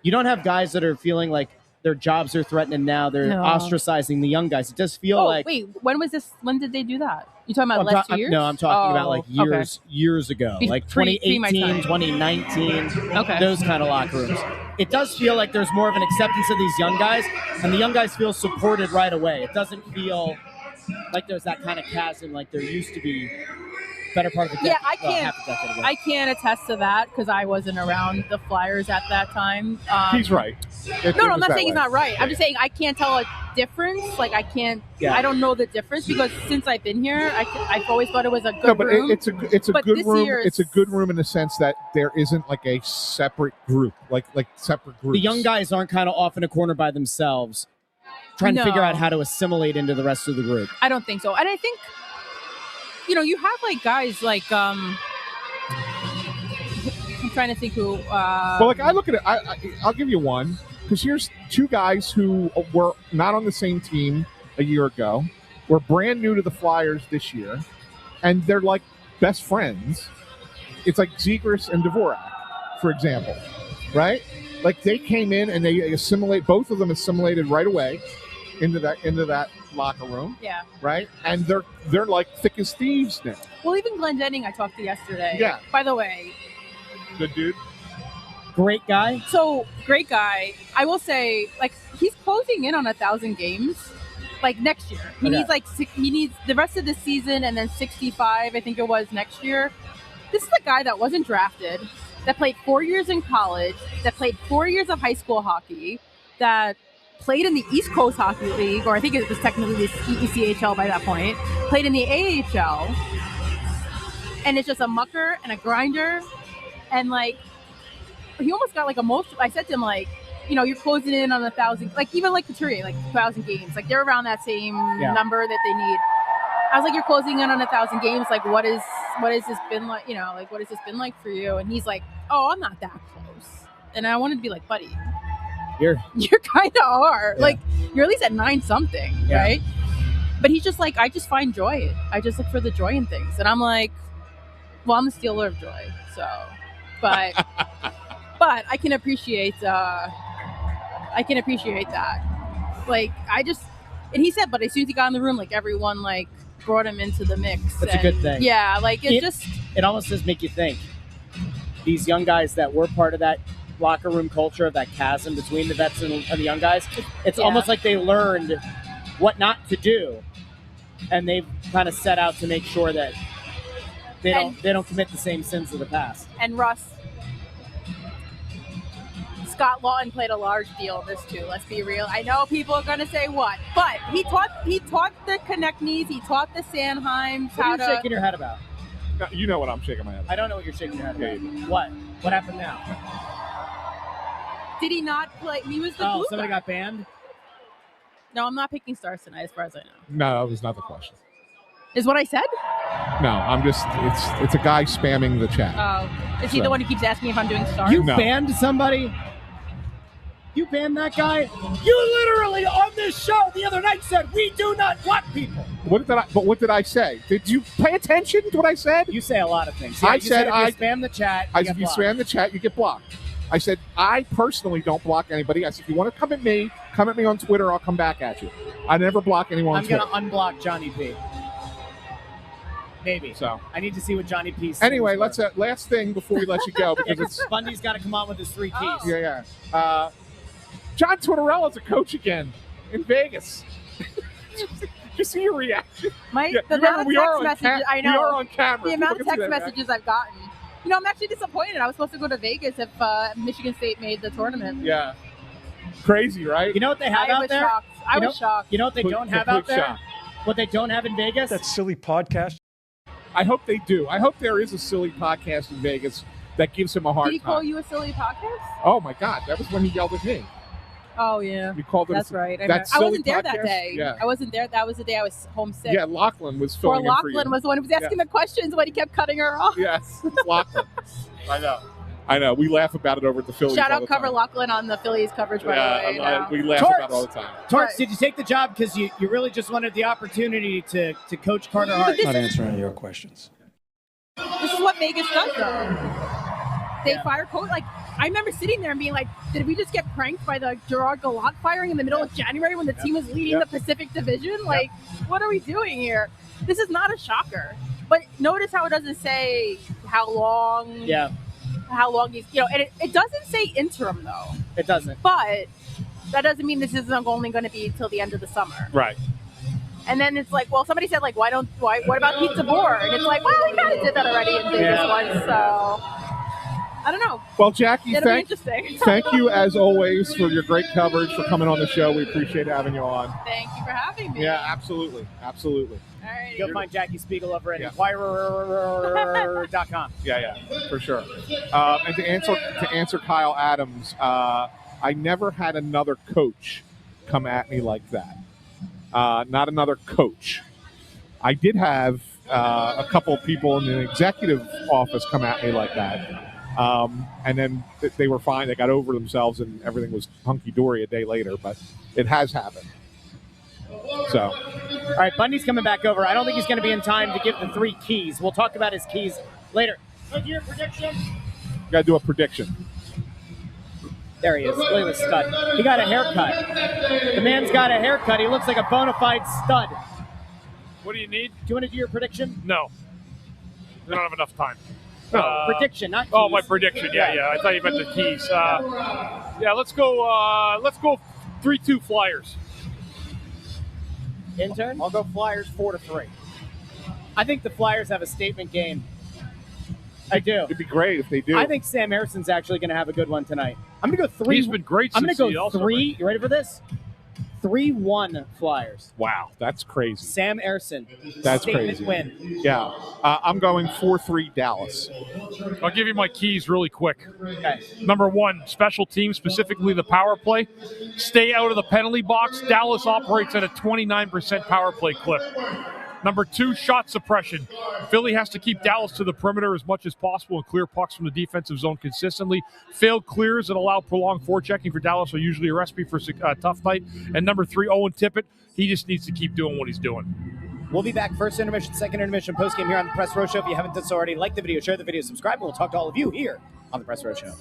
you don't have guys that are feeling like their jobs are threatened now. They're ostracizing the young guys. It does feel wait, when was this? When did they do that? You talking about last 2 years? No, I'm talking about years ago, 2018, 2019, those kind of locker rooms. It does feel like there's more of an acceptance of these young guys, and the young guys feel supported right away. It doesn't feel like there's that kind of chasm like there used to be. Better part of the decade. Yeah, I can't attest to that because I wasn't around the Flyers at that time. He's right. No, I'm not saying he's not right. I'm just saying I can't tell a difference. I can't. Yeah. I don't know the difference because since I've been here, I've always thought it was a good room. It's a good room. It's a good room in the sense that there isn't a separate group, separate groups. The young guys aren't kind of off in a corner by themselves, trying to figure out how to assimilate into the rest of the group. I don't think so, and I think. You have guys I'm trying to think who. Well, I look at it. I'll give you one because here's 2 guys who were not on the same team a year ago. Were brand new to the Flyers this year, and they're best friends. It's Zegras and Dvorak, for example, right? They came in and they assimilate. Both of them assimilated right away into that locker room. Yeah. Right? And they're thick as thieves now. Well, even Glenn Denning I talked to yesterday. Yeah. By the way. Good dude. Great guy. So, great guy. I will say, he's closing in on 1,000 games. Next year. He needs he needs the rest of the season and then 65, I think it was, next year. This is a guy that wasn't drafted, that played 4 years in college, that played 4 years of high school hockey, that played in the East Coast Hockey League, or I think it was technically the ECHL by that point, played in the AHL, and it's just a mucker and a grinder, and he almost got emotional. I said to him you're closing in on 1,000, even Couturier, 1,000 games, they're around that same number that they need. I was like, you're closing in on 1,000 games. Like, what has this been like? You know, like, what has this been like for you? And he's like, oh, I'm not that close. And I wanted to be like, buddy, you kind of are. Yeah. Like, you're at least at 9 something, Yeah. right? But he's just like, I just find joy. I just look for the joy in things. And I'm like, well, I'm the stealer of joy. So, but I can appreciate that. Like, and he said, but as soon as he got in the room, like, everyone, like, brought him into the mix. That's a good thing. Yeah, like, it almost does make you think. These young guys that were part of that locker room culture, of that chasm between the vets and the young guys, it's almost like they learned what not to do, and they've kind of set out to make sure that they don't commit the same sins of the past. And Russ, Scott Lawton played a large deal in this too. Let's be real. I know people are going to say what, but he taught the Konechny's, he taught the Sanheims What are you shaking your head about? No, you know what I'm shaking my head about. I don't know what you're shaking your head about. Yeah, you do. What happened now? Did he not play? He was the booth somebody guy. got banned? No, I'm not picking stars tonight, as far as I know. No, that was not the question. Is what I said? No, I'm just. It's a guy spamming the chat. Oh, is he the one who keeps asking me if I'm doing stars? You banned somebody? You banned that guy? You literally on this show the other night said we do not block people. What did I say? Did you pay attention to what I said? You say a lot of things. Yeah, I said if you spam the chat. If you spam the chat, you get blocked. I said I personally don't block anybody. I said if you want to come at me on Twitter. I'll come back at you. I never block anyone on Twitter. I'm gonna unblock Johnny P. Maybe. So I need to see what Johnny P says. Anyway, let's last thing before we let you go because it's Bundy's got to come on with his 3 keys. Yeah. John Tortorella's a coach again in Vegas. Just see your reaction. The amount of text messages I know. We are on camera. The amount of text messages I've gotten. You know, I'm actually disappointed. I was supposed to go to Vegas if Michigan State made the tournament. Yeah. Crazy, right? You know what they have out there? I was shocked. You know what they don't have out there? What they don't have in Vegas? That silly podcast. I hope they do. I hope there is a silly podcast in Vegas that gives him a hard time. Did he call you a silly podcast? Oh, my God. That was when he yelled at me. Oh, yeah. You called it That's right. I wasn't there that day. Yeah. I wasn't there. That was the day I was homesick. Yeah, Lachlan was filling in for you. Lachlan was the one who was asking the questions when he kept cutting her off. Yes, it's Lachlan. I know. We laugh about it over at the Phillies. Shout out Cover Lachlan on the Phillies coverage, by the way. We laugh about it all the time. Torts, did you take the job because you really just wanted the opportunity to coach Carter Hart? Not answering your questions. This is what Vegas does, though. They fire coach. Like, I remember sitting there and being like, did we just get pranked by the Gerard Gallant firing in the middle of January when the team was leading the Pacific Division? Like, what are we doing here? This is not a shocker. But notice how it doesn't say how long. Yeah. How long he's, and it doesn't say interim, though. It doesn't. But that doesn't mean this isn't only going to be till the end of the summer. Right. And then it's like, well, somebody said, like, what about Pete DeBoer? And it's like, well, we kind of did that already in Vegas once, so I don't know. Well, Jackie, It'll be interesting. Thank you, as always, for your great coverage, for coming on the show. We appreciate having you on. Thank you for having me. Yeah, absolutely. All right. You'll find Jackie Spiegel over at Inquirer.com. Yeah, for sure. And to answer Kyle Adams, I never had another coach come at me like that. Not another coach. I did have a couple of people in the executive office come at me like that. And then they were fine. They got over themselves and everything was hunky-dory a day later. But it has happened. So. All right, Bundy's coming back over. I don't think he's going to be in time to give the 3 keys. We'll talk about his keys later. Look, your prediction. Got to do a prediction. There he is. Look at the stud. He got a haircut. The man's got a haircut. He looks like a bona fide stud. What do you need? Do you want to do your prediction? No. We don't have enough time. Prediction, not keys. Oh, my prediction. Yeah. I thought you meant the keys. Let's go 3-2 Flyers. Intern? I'll go Flyers 4-3. I think the Flyers have a statement game. I do. It'd be great if they do. I think Sam Erson's actually going to have a good one tonight. I'm going to go 3. He's been great I'm since going to go 3. You ready for this? 3-1 Flyers. Wow, that's crazy. Sam Erson. That's statement crazy. Win. Yeah. I'm going 4-3 Dallas. I'll give you my keys really quick. Okay. Number 1, special teams, specifically the power play. Stay out of the penalty box. Dallas operates at a 29% power play clip. Number 2, shot suppression. Philly has to keep Dallas to the perimeter as much as possible and clear pucks from the defensive zone consistently. Failed clears that allow prolonged forechecking for Dallas are usually a recipe for a tough night. And number 3, Owen Tippett. He just needs to keep doing what he's doing. We'll be back first intermission, second intermission, postgame here on the Press Row Show. If you haven't done so already, like the video, share the video, subscribe, and we'll talk to all of you here on the Press Row Show.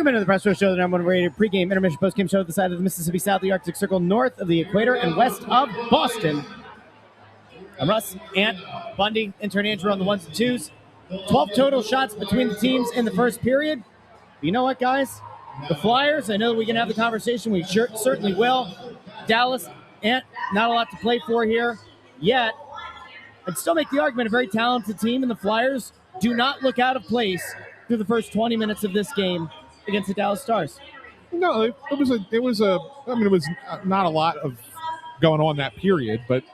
Welcome into the Press Row Show, the number one rated pregame, intermission, postgame show at the side of the Mississippi south of the Arctic Circle, north of the equator, and west of Boston. I'm Russ, Ant, Bundy, intern Andrew on the ones and twos. 12 total shots between the teams in the first period. You know what, guys? The Flyers, I know that we can have the conversation. We certainly will. Dallas, Ant, not a lot to play for here yet. I'd still make the argument a very talented team, and the Flyers do not look out of place through the first 20 minutes of this game against the Dallas Stars. No, it was not a lot of going on that period, but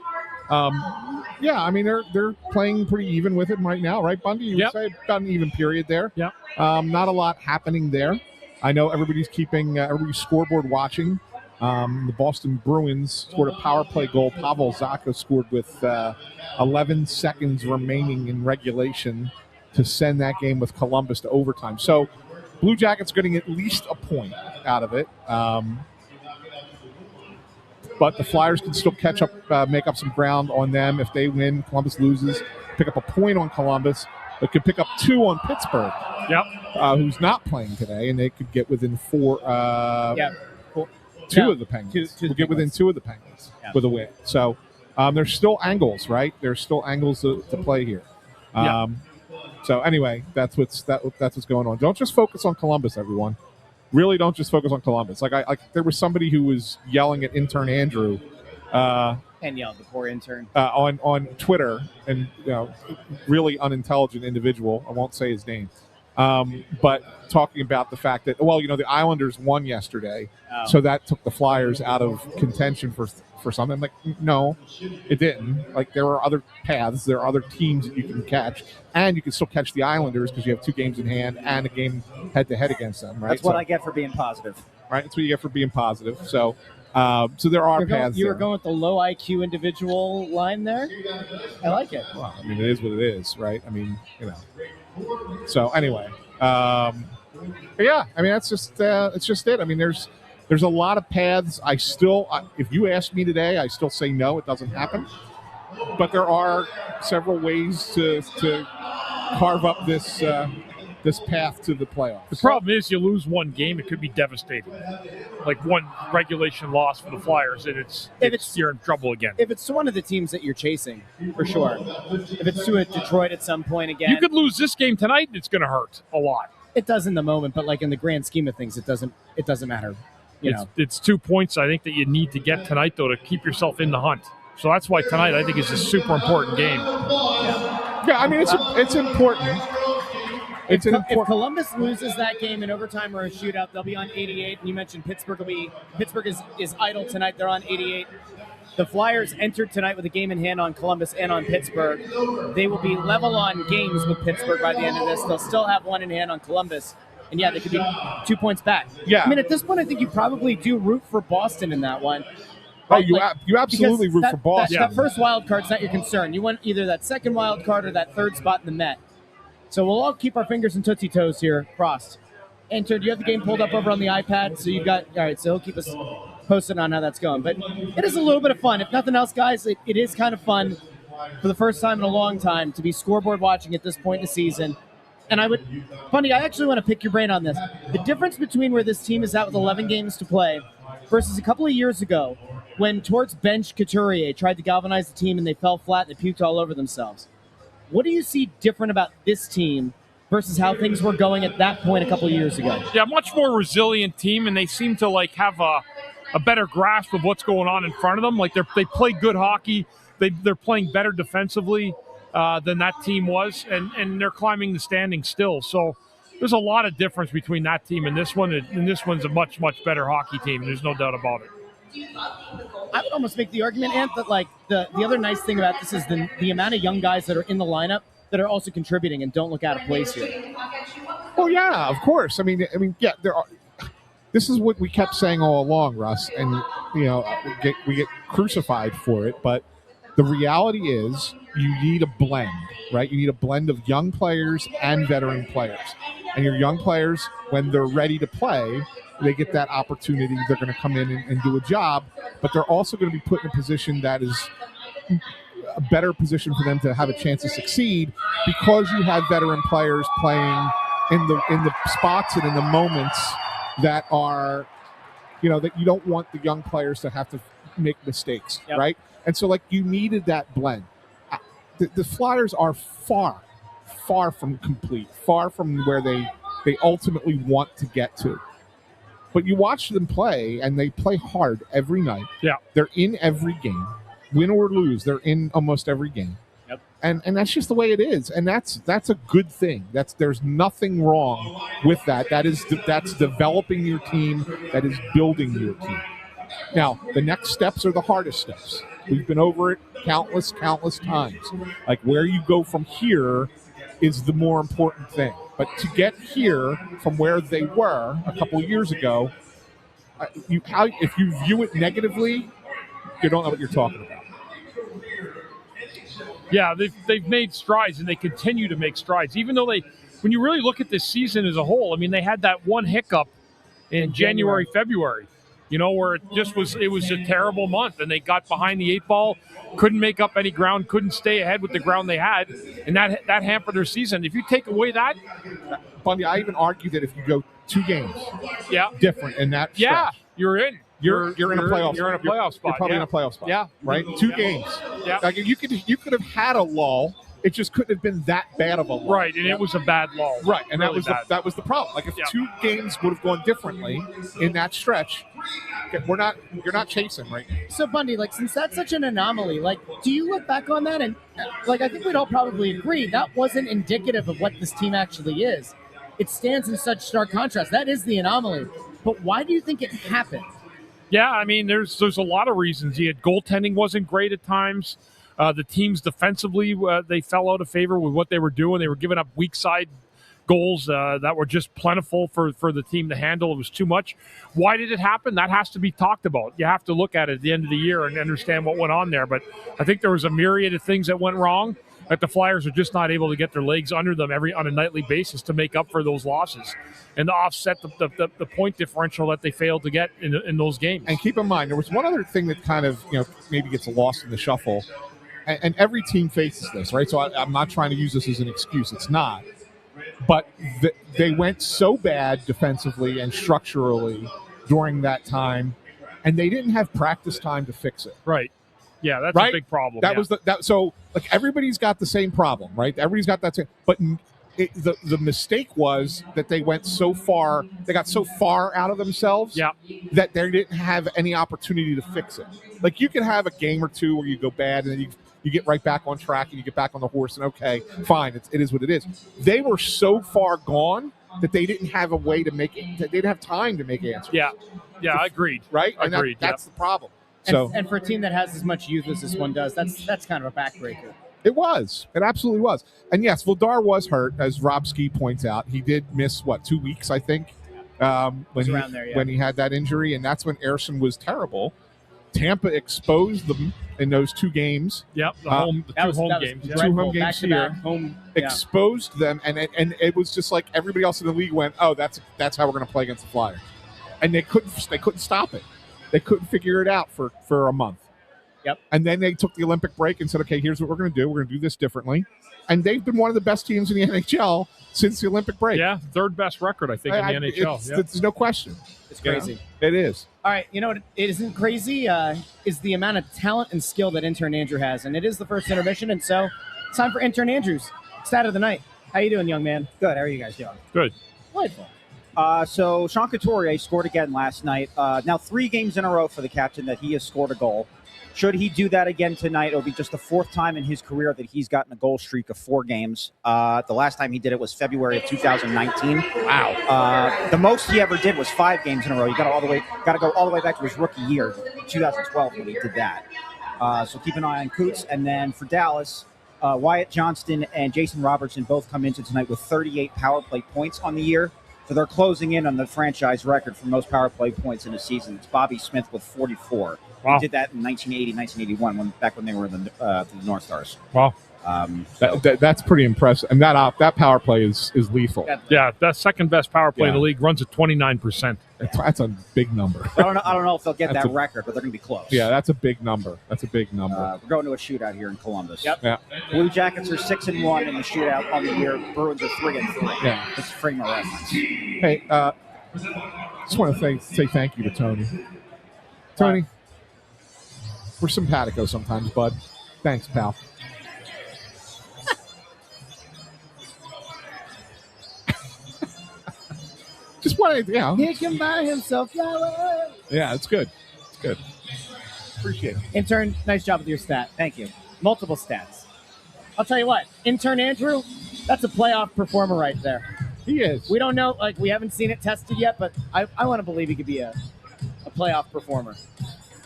yeah, I mean they're playing pretty even with it right now, right, Bundy? You would say about an even period there. Yeah. Not a lot happening there. I know everybody's keeping everybody's scoreboard watching. The Boston Bruins scored a power play goal. Pavel Zacha scored with 11 seconds remaining in regulation to send that game with Columbus to overtime. So Blue Jackets getting at least a point out of it. But the Flyers can still catch up, make up some ground on them. If they win, Columbus loses, pick up a point on Columbus, but could pick up 2 on Pittsburgh, who's not playing today, and they could get within 4. Two of the Penguins. We'll get within 2 of the Penguins with a win. So there's still angles, right? There's still angles to play here. So anyway, that's what's going on. Don't just focus on Columbus, everyone. Really, don't just focus on Columbus. Like there was somebody who was yelling at intern Andrew. And yelled, the poor intern. On Twitter, and really unintelligent individual. I won't say his name. But talking about the fact that, the Islanders won yesterday, so that took the Flyers out of contention for something. I'm like, no, it didn't. Like, there are other paths. There are other teams that you can catch, and you can still catch the Islanders because you have 2 games in hand and a game head-to-head against them, right? That's what I get for being positive. Right? That's what you get for being positive. So there are paths. You were going with the low IQ individual line there? I like it. Well, I mean, it is what it is, right? I mean, So anyway, yeah, I mean it's just it. I mean, there's a lot of paths. If you ask me today, I still say no, it doesn't happen. But there are several ways to carve up this path to the playoffs. The problem is, you lose one game, it could be devastating. Like one regulation loss for the Flyers, and you're in trouble again. If it's to one of the teams that you're chasing, for sure. If it's to a Detroit at some point again. You could lose this game tonight, and it's going to hurt a lot. It does in the moment, but like in the grand scheme of things, it doesn't matter. It's 2 points, I think, that you need to get tonight, though, to keep yourself in the hunt. So that's why tonight, I think, is a super important game. Yeah, I mean, it's important. If Columbus loses that game in overtime or a shootout, they'll be on 88. And you mentioned Pittsburgh is idle tonight. They're on 88. The Flyers entered tonight with a game in hand on Columbus and on Pittsburgh. They will be level on games with Pittsburgh by the end of this. They'll still have one in hand on Columbus. And yeah, they could be 2 points back. Yeah. I mean, at this point, I think you probably do root for Boston in that one. Oh, you absolutely root for Boston. That first wild card's not your concern. You want either that second wild card or that third spot in the Met. So we'll all keep our fingers and tootsie toes here crossed. Enter, do you have the game pulled up over on the iPad? So all right, so he'll keep us posted on how that's going. But it is a little bit of fun. If nothing else, guys, it is kind of fun for the first time in a long time to be scoreboard watching at this point in the season. And Bundy, I actually want to pick your brain on this. The difference between where this team is at with 11 games to play versus a couple of years ago when Torts bench Couturier tried to galvanize the team and they fell flat and they puked all over themselves. What do you see different about this team versus how things were going at that point a couple of years ago? Yeah, much more resilient team, and they seem to have a better grasp of what's going on in front of them. Like they play good hockey. They're playing better defensively than that team was, and they're climbing the standings still. So there's a lot of difference between that team and this one, and this one's a much, much better hockey team. There's no doubt about it. I would almost make the argument, Ant, that the other nice thing about this is the amount of young guys that are in the lineup that are also contributing and don't look out of place here. Oh yeah, of course. I mean, yeah. There are. This is what we kept saying all along, Russ, and we get crucified for it. But the reality is, you need a blend, right? You need a blend of young players and veteran players. And your young players, when they're ready to play, they get that opportunity. They're going to come in and do a job, but they're also going to be put in a position that is a better position for them to have a chance to succeed because you have veteran players playing in the spots and in the moments that are, that you don't want the young players to have to make mistakes, right? And so, you needed that blend. The Flyers are far from complete, far from where they ultimately want to get to. But you watch them play, and they play hard every night. Yeah. They're in every game. Win or lose, they're in almost every game. Yep. And that's just the way it is. And that's a good thing. There's nothing wrong with that. That's developing your team. That is building your team. Now, the next steps are the hardest steps. We've been over it countless times. Where you go from here is the more important thing. But to get here from where they were a couple of years ago, if you view it negatively, you don't know what you're talking about. Yeah, they've made strides, and they continue to make strides. Even though when you really look at this season as a whole, they had that one hiccup in January, February, where it was a terrible month, and they got behind the 8 ball, couldn't make up any ground, couldn't stay ahead with the ground they had, and that hampered their season. If you take away that, Bundy, I even argue that if you go 2 games, different in that stretch, you're in. You're in a playoff. You're in a playoff spot. You're probably in a playoff spot. Yeah, right. 2 games. Yeah, you could have had a lull. It just couldn't have been that bad of a lull. Right, and it was a bad lull. Right, and really that was the problem. If 2 games would have gone differently in that stretch, you're not chasing right now. So Bundy, since that's such an anomaly, do you look back on that and I think we'd all probably agree that wasn't indicative of what this team actually is. It stands in such stark contrast. That is the anomaly. But why do you think it happened? Yeah, there's a lot of reasons. Goaltending wasn't great at times. The teams defensively, they fell out of favor with what they were doing. They were giving up weak side goals that were just plentiful for the team to handle. It was too much. Why did it happen? That has to be talked about. You have to look at it at the end of the year and understand what went on there. But I think there was a myriad of things that went wrong, that the Flyers are just not able to get their legs under them on a nightly basis to make up for those losses and to offset the point differential that they failed to get in those games. And keep in mind, there was one other thing that kind of maybe gets lost in the shuffle, and every team faces this, right? So I'm not trying to use this as an excuse. It's not. But they went so bad defensively and structurally during that time, and they didn't have practice time to fix it. Right. Yeah, that's right? a big problem. So everybody's got the same problem, right? Everybody's got that same. But the mistake was that they went so far. They got so far out of themselves that they didn't have any opportunity to fix it. You can have a game or two where you go bad, and then you get right back on track, and you get back on the horse, and okay, fine, it is what it is. They were so far gone that they didn't have a way to make it. They didn't have time to make answers. Yeah, agreed. Right, and agreed. That's the problem. And for a team that has as much youth as this one does, that's kind of a backbreaker. It was. It absolutely was. And yes, Vildar was hurt, as Rob Ski points out. He did miss 2 weeks, I think, when he had that injury, and that's when Ersson was terrible. Tampa exposed them in those 2 games. Yep, the home games. 2 home games here. Exposed them, and it was just like everybody else in the league went, "Oh, that's how we're going to play against the Flyers," and they couldn't stop it. They couldn't figure it out for a month. Yep. And then they took the Olympic break and said, "Okay, here's what we're going to do. We're going to do this differently." And they've been one of the best teams in the NHL since the Olympic break. Yeah, 3rd best record, I think, in the NHL. There's no question. It's crazy. It is. All right, what it isn't crazy is the amount of talent and skill that intern Andrew has, and it is the first intermission, and so it's time for intern Andrew's stat of the night. How you doing, young man? Good. How are you guys doing? Good. Delightful. So Sean Couturier scored again last night. Now 3 games in a row for the captain that he has scored a goal. Should he do that again tonight, it'll be just the 4th time in his career that he's gotten a goal streak of 4 games. The last time he did it was February of 2019. Wow. The most he ever did was 5 games in a row. You got to go all the way back to his rookie year, 2012, when he did that. So keep an eye on Coots. And then for Dallas, Wyatt Johnston and Jason Robertson both come into tonight with 38 power play points on the year. So they're closing in on the franchise record for most power play points in a season. It's Bobby Smith with 44. Wow. He did that in 1980, 1981, back when they were the North Stars. Wow. That's pretty impressive. And that power play is lethal. Yeah, that second best power play in the league runs at 29%. That's a big number. I don't know if they'll get that record, but they're going to be close. Yeah, that's a big number. We're going to a shootout here in Columbus. Yep. Yeah. Blue Jackets are 6-1 in the shootout on the year. Bruins are 3-3. Yeah. It's frame of reference. Hey, just want to say thank you to Tony. Tony, we're simpatico sometimes, bud. Thanks, pal. Just wanted, He can buy himself flowers. Yeah, it's good. It's good. Appreciate it. Intern, nice job with your stat. Thank you. Multiple stats. I'll tell you what, intern Andrew, that's a playoff performer right there. He is. We don't know, we haven't seen it tested yet, but I want to believe he could be a playoff performer.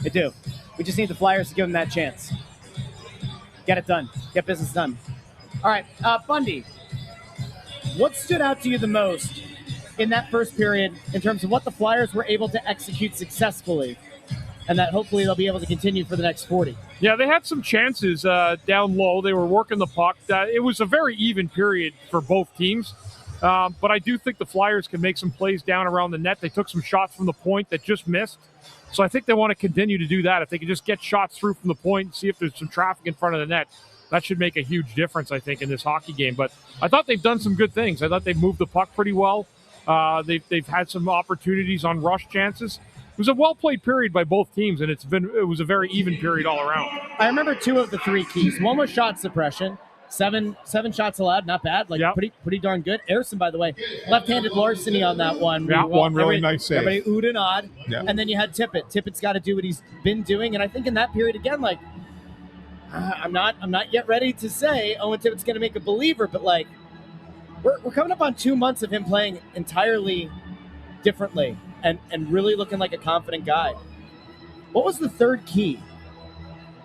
I do. We just need the Flyers to give him that chance. Get it done. Get business done. All right, Bundy, what stood out to you the most in that first period in terms of what the Flyers were able to execute successfully and that hopefully they'll be able to continue for the next 40? Yeah, they had some chances down low. They were working the puck. It was a very even period for both teams. But I do think the Flyers can make some plays down around the net. They took some shots from the point that just missed. So I think they want to continue to do that. If they can just get shots through from the point and see if there's some traffic in front of the net, that should make a huge difference, I think, in this hockey game. But I thought they've done some good things. I thought they've moved the puck pretty well. They've had some opportunities on rush chances. It was a well-played period by both teams, and it was a very even period all around. I remember 2 of the 3 keys. One was shot suppression. Seven shots allowed, not bad. Pretty darn good. Airson, by the way, left-handed larceny on that one. Yeah, one really nice save. Everybody oohed and awed. Yeah. And then you had Tippett. Tippett's got to do what he's been doing, and I think in that period again, I'm not yet ready to say Owen Tippett's going to make a believer, but we're coming up on 2 months of him playing entirely differently and really looking like a confident guy. What was the third key?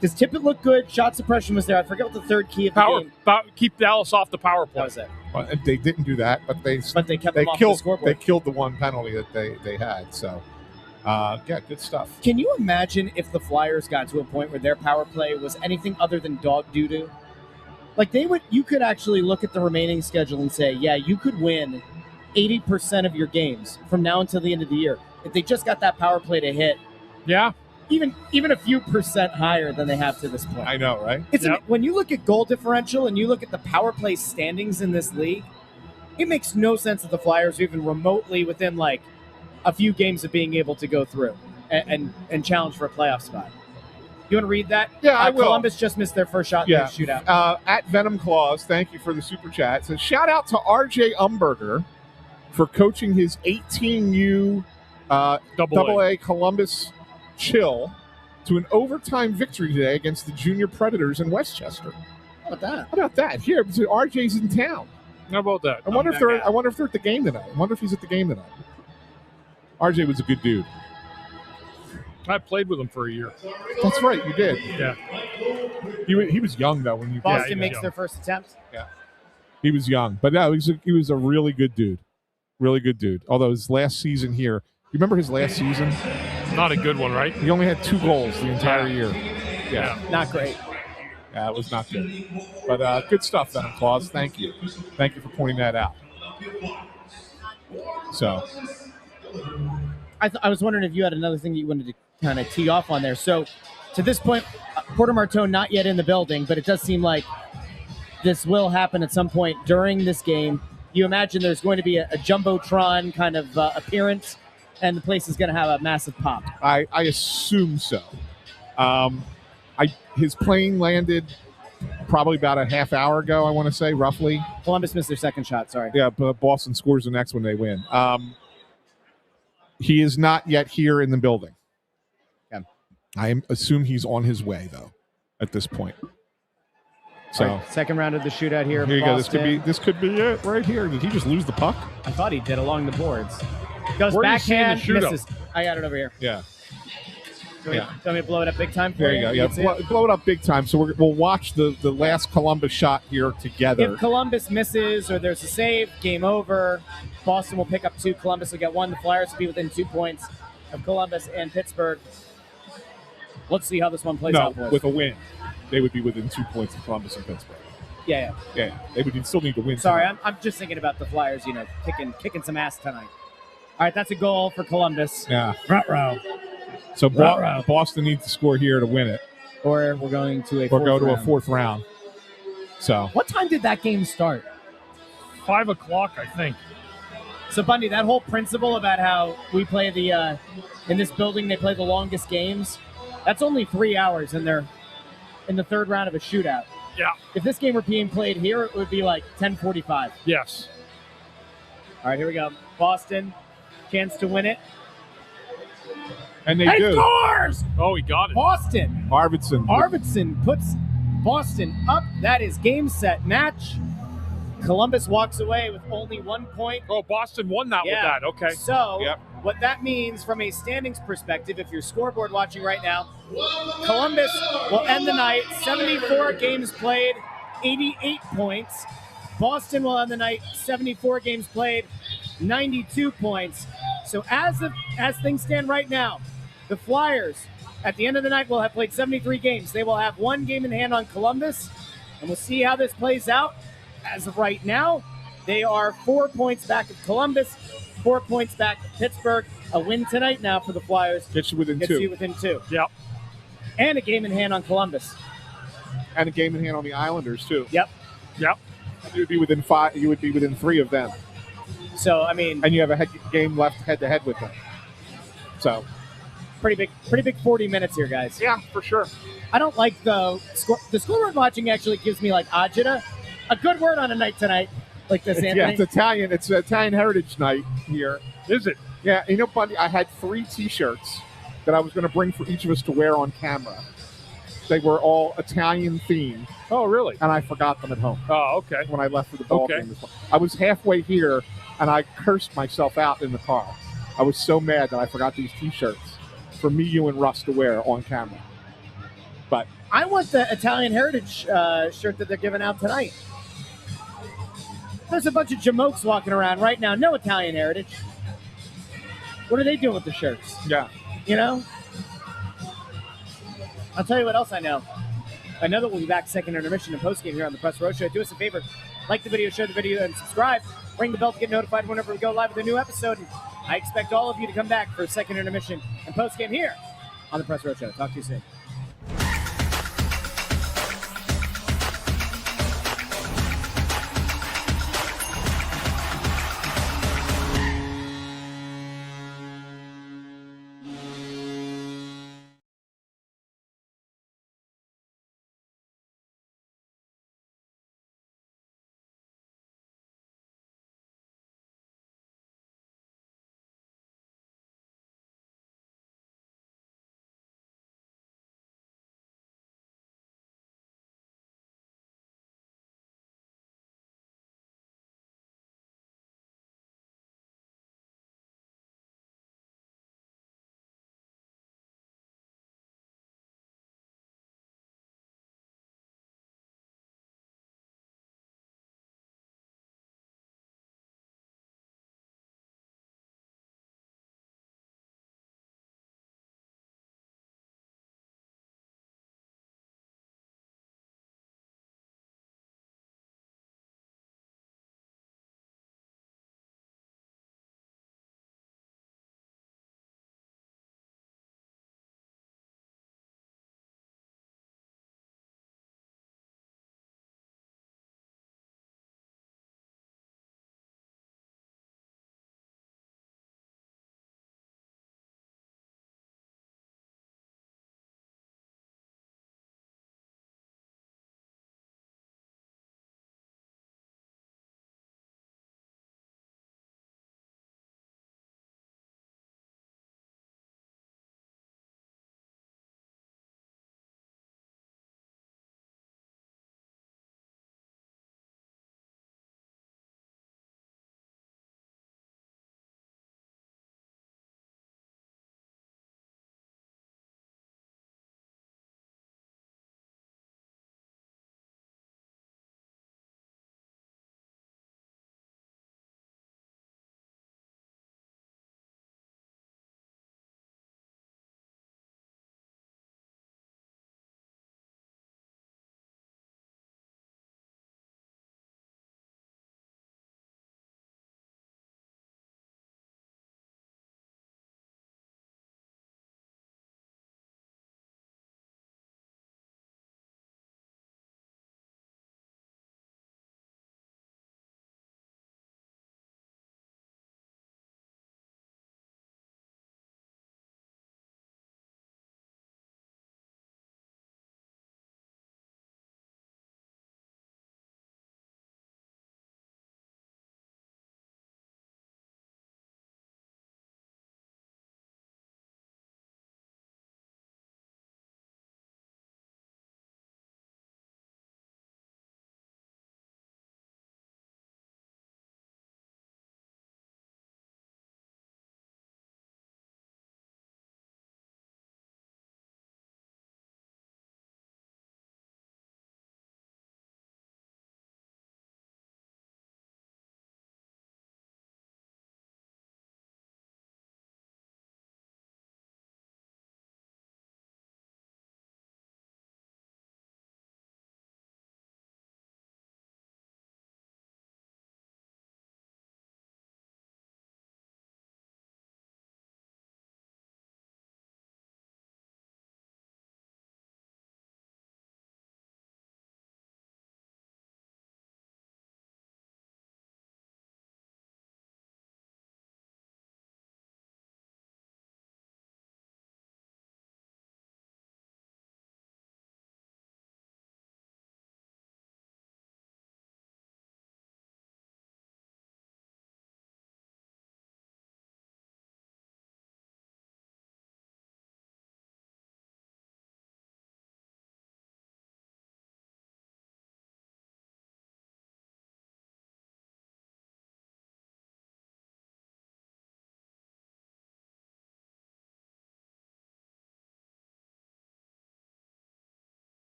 Does Tippett look good? Shot suppression was there. I forget what the third key of the game. Keep Dallas off the power play. That was it. Well, they didn't do that, but they kept them off the scoreboard. They killed the one penalty that they had. So, good stuff. Can you imagine if the Flyers got to a point where their power play was anything other than dog doo-doo? You could actually look at the remaining schedule and say, yeah, you could win 80% of your games from now until the end of the year if they just got that power play to hit. Yeah. Even a few percent higher than they have to this point. I know, right? When you look at goal differential and you look at the power play standings in this league, it makes no sense that the Flyers are even remotely within a few games of being able to go through and challenge for a playoff spot. You want to read that? Yeah, I will. Columbus just missed their first shot in the shootout. At Venom Claus, thank you for the super chat. It says, shout out to RJ Umberger for coaching his 18U AA Columbus Chill to an overtime victory today against the Junior Predators in Westchester. How about that? How about that? Here, RJ's in town. How about that? I wonder if they're at the game tonight. I wonder if he's at the game tonight. RJ was a good dude. I played with him for a year. That's right, you did. Yeah. He was young though when you. Boston makes their first attempt. Yeah. He was young, but no, he was a really good dude. Really good dude. Although his last season here, you remember his last season? Not a good one, right? He only had 2 goals the entire year. Yeah. Not great. Yeah, it was not good. But good stuff, Venom Claus. Thank you. Thank you for pointing that out. So. I was wondering if you had another thing that you wanted to kind of tee off on there. So, to this point, Porter Martone not yet in the building, but it does seem like this will happen at some point during this game. You imagine there's going to be a Jumbotron kind of appearance, and the place is going to have a massive pop. I assume so. His plane landed probably about a half hour ago, I want to say, roughly. Columbus missed their second shot, sorry. Yeah, but Boston scores the next one, they win. He is not yet here in the building. Yeah. I assume he's on his way, though, at this point. So, right, second round of the shootout here. Here you go. This could be it right here. Did he just lose the puck? I thought he did along the boards. Goes Where are you seeing the backhand, shootout? misses. I got it over here. Yeah. Do you want me to blow it up big time for There you? you go. Yeah, blow it up big time. So we'll watch the last Columbus shot here together. If Columbus misses or there's a save, game over. Boston will pick up 2. Columbus will get 1. The Flyers will be within 2 points of Columbus and Pittsburgh. Let's see how this one plays out. No, with a win, they would be within 2 points of Columbus and Pittsburgh. Yeah. Yeah, they would still need to win. Sorry, tonight. I'm just thinking about the Flyers, kicking some ass tonight. All right, that's a goal for Columbus. Yeah. Ruh-roh. So Ruh-roh. Boston needs to score here to win it, Or we're going to a or go to round. a fourth round. So What time did that game start? 5 o'clock, I think. So, Bundy, that whole principle about how we play in this building, they play the longest games, that's only 3 hours, and they're in the third round of a shootout. Yeah. If this game were being played here, it would be like 10:45. Yes. All right, here we go. Boston, chance to win it. And they And do. scores! Oh, he got it. Boston. Arvidsson puts Boston up. That is game, set, match. Columbus walks away with only 1 point. Oh, Boston won that with that. Okay. So Yep. what that means from a standings perspective, if you're scoreboard watching right now, Columbus will end the night 74 games played, 88 points. Boston will end the night 74 games played, 92 points. So as things stand right now, the Flyers at the end of the night will have played 73 games. They will have 1 game in hand on Columbus, and we'll see how this plays out. As of right now, they are 4 points back of Columbus, 4 points back of Pittsburgh. A win tonight now for the Flyers gets you within gets 2. you within 2. Yep. And a game in hand on Columbus. And a game in hand on the Islanders too. Yep. You would be within 5. You would be within 3 of them. So I mean, And you have a game left head to head with them. So pretty big 40 minutes here, guys. yeah, for sure. I don't like the scoreboard watching. Actually gives me like agita. A good word on a night tonight like this, Anthony. Yeah, it's Italian. It's Italian Heritage Night here. Is it? Yeah, you know, Bundy, I had 3 T-shirts that I was going to bring for each of us to wear on camera. They were all Italian themed, Oh, really? and I forgot them at home Oh, okay. when I left for the ball Okay. game. This morning. I was halfway here, and I cursed myself out in the car. I was so mad that I forgot these T-shirts for me, you, and Russ to wear on camera. But I want the Italian Heritage shirt that they're giving out tonight. There's a bunch of jamokes walking around right now. No Italian Heritage. What are they doing with the shirts? yeah, You know? I'll tell you what else I know. I know that we'll be back second intermission and postgame here on the Press Row Show. Do us a favor. Like the video, share the video, and subscribe. Ring the bell to get notified whenever we go live with a new episode. And I expect all of you to come back for second intermission and postgame here on the Press Row Show. Talk to you soon.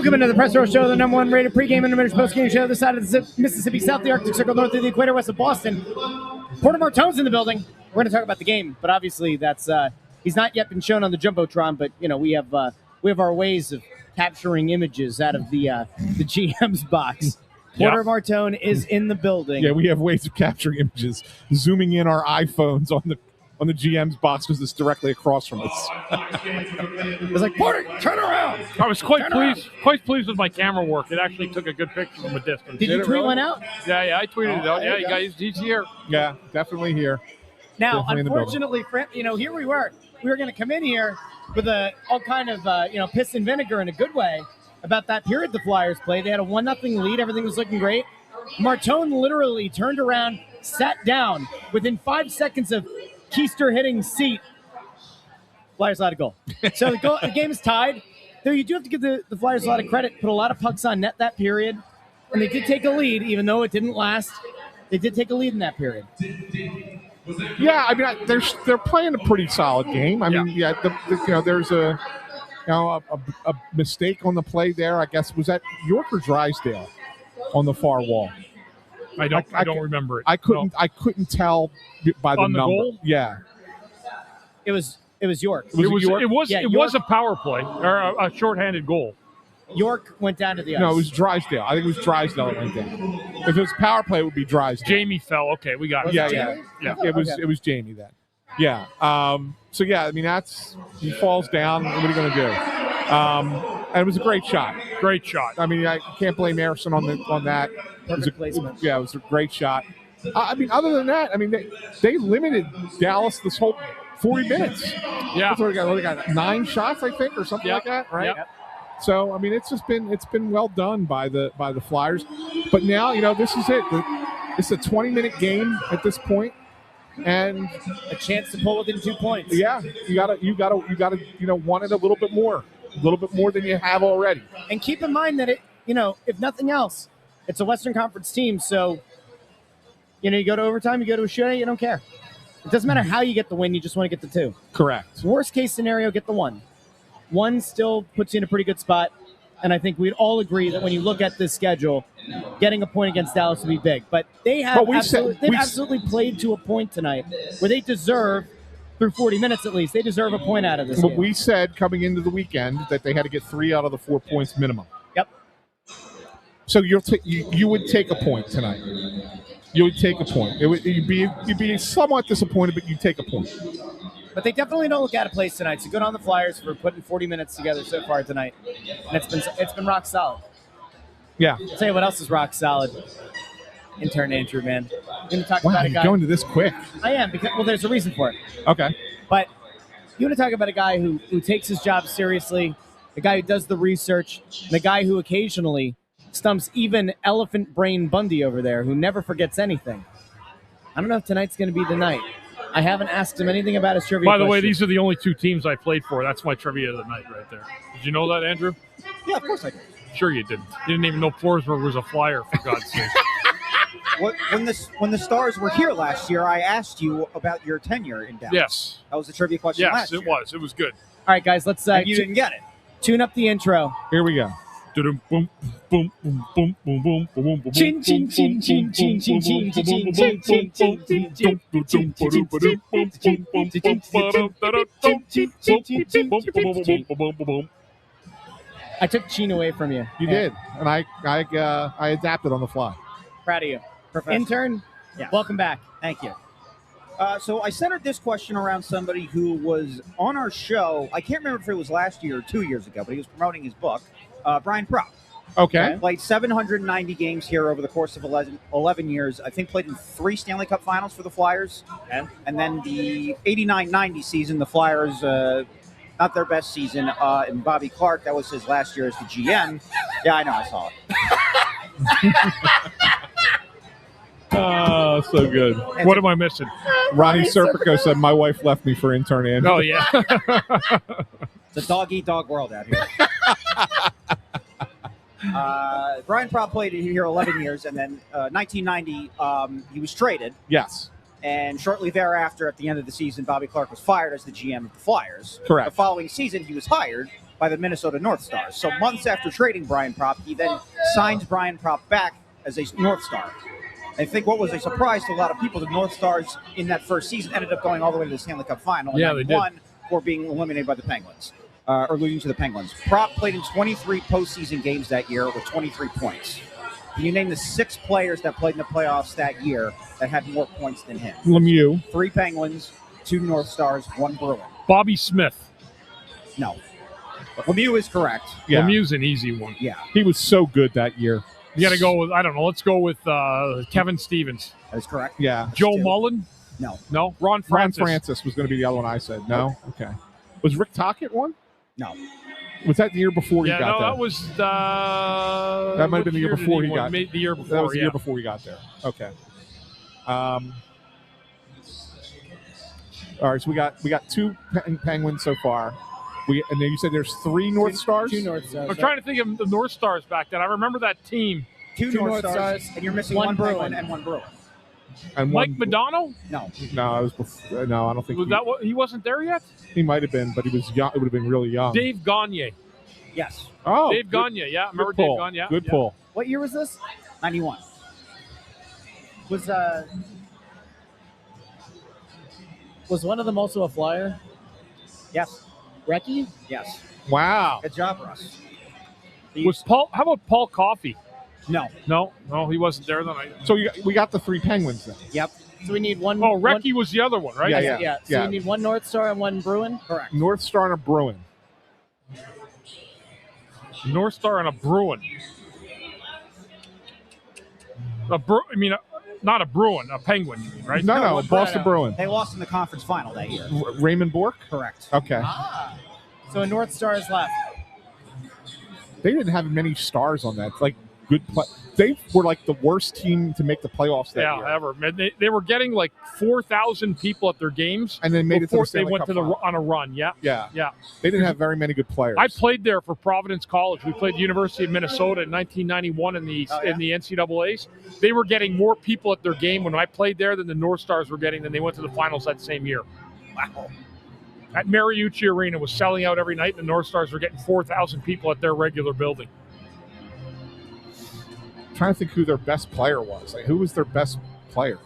Welcome into the Press Row Show, the number one rated pregame and intermission postgame show this side of the Mississippi, south of the Arctic Circle, north of the equator, west of Boston. Porter Martone's in the building. We're going to talk about the game, but obviously that's he's not yet been shown on the Jumbotron, but we have our ways of capturing images out of the GM's box. Porter Martone is in the building. Yeah, we have ways of capturing images, zooming in our iPhones on the GM's box because it's directly across from us. It's like, Porter, turn around. I was quite pleased with my camera work. It actually took a good picture from a distance. Did you tweet one out? Yeah, I tweeted it out. Yeah, he's here. Yeah, definitely here. Now, Definitely unfortunately, here we were. We were going to come in here with all kind of piss and vinegar in a good way about that period the Flyers played. They had a 1-0 lead. Everything was looking great. Martone literally turned around, sat down. Within 5 seconds of Keister hitting seat, Flyers allowed a goal. So the game is tied. Though you do have to give the Flyers a lot of credit. Put a lot of pucks on net that period. And they did take a lead, even though it didn't last. They did take a lead in that period. Yeah, I mean, they're playing a pretty solid game. I mean, there's a mistake on the play there. I guess was that York or Drysdale on the far wall. I don't remember it. I couldn't tell by the on the number. Goal? Yeah, it was York. It was a power play or a shorthanded goal. York went down to the ice. No, it was Drysdale. I think it was Drysdale that went down. If it was power play, it would be Drysdale. Jamie fell. Okay, we got it. Yeah. It was Jamie then. Yeah. So yeah, I mean he falls down. What are you going to do? And it was a great shot. Great shot. I mean, I can't blame Harrison on that. Perfect placement. Yeah, it was a great shot. I mean, other than that, I mean they limited Dallas this whole 40 minutes. Yeah. They got 9 shots, I think, or something like that, right? Yep. So I mean, it's been well done by the Flyers, but now this is it. It's a 20-minute game at this point, and a chance to pull within 2 points. Yeah, you gotta want it a little bit more than you have already. And keep in mind that if nothing else, it's a Western Conference team, so you go to overtime, you go to a shootout, you don't care. It doesn't matter how you get the win, you just want to get the 2. Correct. Worst case scenario, get the 1. 1 still puts you in a pretty good spot, and I think we'd all agree that when you look at this schedule, getting a point against Dallas would be big. But they've absolutely played to a point tonight where they deserve, through 40 minutes at least, they deserve a point out of this game. We said coming into the weekend that they had to get 3 out of the 4 points minimum. Yep. So you would take a point tonight. You would take a point. You'd be somewhat disappointed, but you'd take a point. But they definitely don't look out of place tonight. So good on the Flyers for putting 40 minutes together so far tonight. And it's been rock solid. Yeah. I'll tell you what else is rock solid. Intern Andrew, man. I'm going to talk about a guy. You're going to this quick. I am, because there's a reason for it. Okay. But you want to talk about a guy who takes his job seriously, the guy who does the research, the guy who occasionally stumps even elephant brain Bundy over there, who never forgets anything. I don't know if tonight's going to be the night. I haven't asked him anything about his trivia. By the way, these are the only 2 teams I played for. That's my trivia of the night right there. Did you know that, Andrew? Yeah, of course I did. Sure you didn't. You didn't even know Forsberg was a Flyer, for God's sake. When the Stars were here last year, I asked you about your tenure in Dallas. Yes. That was a trivia question last year. Yes, it was. It was good. All right, guys, let's you didn't get it. Tune up the intro. Here we go. Boom, boom, boom, boom, boom, boom, boom, boom, boom. Chin, chin, chin, chin, chin, chin, chin, chin, chin, chin, chin, chin, chin. I took Chin away from you. You did, and I adapted on the fly. Proud of you, intern. Yeah. Welcome back. Thank you. So I centered this question around somebody who was on our show. I can't remember if it was last year or 2 years ago, but he was promoting his book. Brian Propp. Okay. Played 790 games here over the course of 11 years. I think played in 3 Stanley Cup Finals for the Flyers. And then the 89-90 season, the Flyers, not their best season. And Bobby Clark, that was his last year as the GM. Yeah, I know. I saw it. Oh, so good. What am I missing? Ronnie Serpico said, "My wife left me for intern Andrew." Oh, yeah. It's a dog-eat-dog world out here. Brian Propp played here 11 years, and then 1990, he was traded. Yes. And shortly thereafter, at the end of the season, Bobby Clark was fired as the GM of the Flyers. Correct. The following season, he was hired by the Minnesota North Stars. So months after trading Brian Propp, he then signs Brian Propp back as a North Star. I think what was a surprise to a lot of people, the North Stars in that first season ended up going all the way to the Stanley Cup final. Yeah, and they did. won for being eliminated by the Penguins, or losing to the Penguins. Propp played in 23 postseason games that year with 23 points. Can you name the 6 players that played in the playoffs that year that had more points than him? Lemieux. 3 Penguins, 2 North Stars, 1 Bruin. Bobby Smith. No. Lemieux is correct. Yeah. Lemieux's an easy one. Yeah, He was so good that year. You got to go with, I don't know, let's go with Kevin Stevens. that is correct. Yeah. Joe Two. Mullen? No. No. Ron Francis. Ron Francis was going to be the other one I said. No? Okay. Was Rick Tocchet one? No. Was that the year before Yeah, he got no, there? that was That might have been the year before he got. The year before, That was the yeah. year before he got there. Okay. All right, so we got 2 Penguins so far. And then you said there's 3 North Stars. 2 North Stars. I'm trying to think of the North Stars back then. I remember that team. 2 North Stars, and you're missing 1 Bruin. Penguin and 1 Bruin. And Mike one- Madonna? No. No, I was. Before, no, I don't think Was that what, he wasn't there yet? he might have been, but he was young. It would have been really young. Dave Gagne. Yes. Oh, Dave good- Gagne, yeah. Good Remember Dave pull. Gagne? Yeah. Good yeah. pull. What year was this? 91. Was one of them also a Flyer? Yes. Recchi? Yes. Wow. Good job, Russ. Was Paul? How about Paul Coffey? No. No, he wasn't there then. So we got the 3 Penguins then. Yep. So we need one. Oh, Recchi was the other one, right? Yeah. So we need 1 North Star and 1 Bruin. Correct. North Star and a Bruin. North Star and a Bruin. Not a Bruin, a Penguin, you mean, right? No, one Boston Bruin. They lost in the conference final that year. Raymond Bourque? Correct. Okay. So a North Star is left. They didn't have many stars on that. Like, good play. They were like the worst team to make the playoffs that year. Ever. They were getting like 4,000 people at their games. And then made it to the before they Stanley went Cup to the final. on a run. Yeah. Yeah. Yeah. They didn't have very many good players. I played there for Providence College. We played the University of Minnesota in 1991 in the NCAAs. They were getting more people at their game when I played there than the North Stars were getting. Then they went to the finals that same year. Wow. At Mariucci Arena was selling out every night. And the North Stars were getting 4,000 people at their regular building. I'm trying to think who their best player was. Like, who was their best player?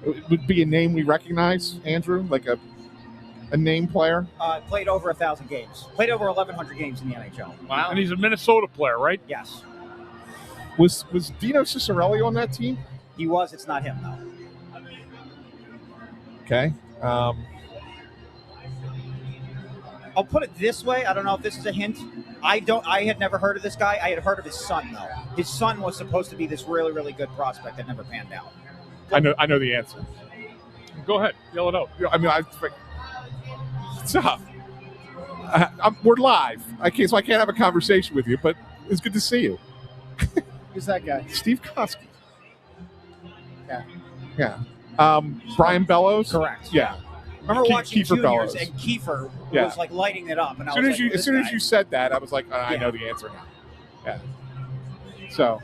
It would be a name we recognize, Andrew, like a name player. Played over 1,000 games. Played over 1,100 games in the NHL. Wow. And he's a Minnesota player, right? Yes. Was Dino Cicerelli on that team? He was. It's not him, though. Okay. I'll put it this way. I don't know if this is a hint. I had never heard of this guy. I had heard of his son, though. His son was supposed to be this really, really good prospect that never panned out. I know the answer. Go ahead. Yell it out. I mean, what's up? We're live. So I can't have a conversation with you, but it's good to see you. Who's that guy? Steve Koski. Yeah. Yeah. Brian Bellows. Correct. Yeah. Remember watching Kiefer juniors Bellows. and Kiefer Yeah. was like lighting it up, and I As was soon as you said that, I was like, I know the answer now. Yeah. So.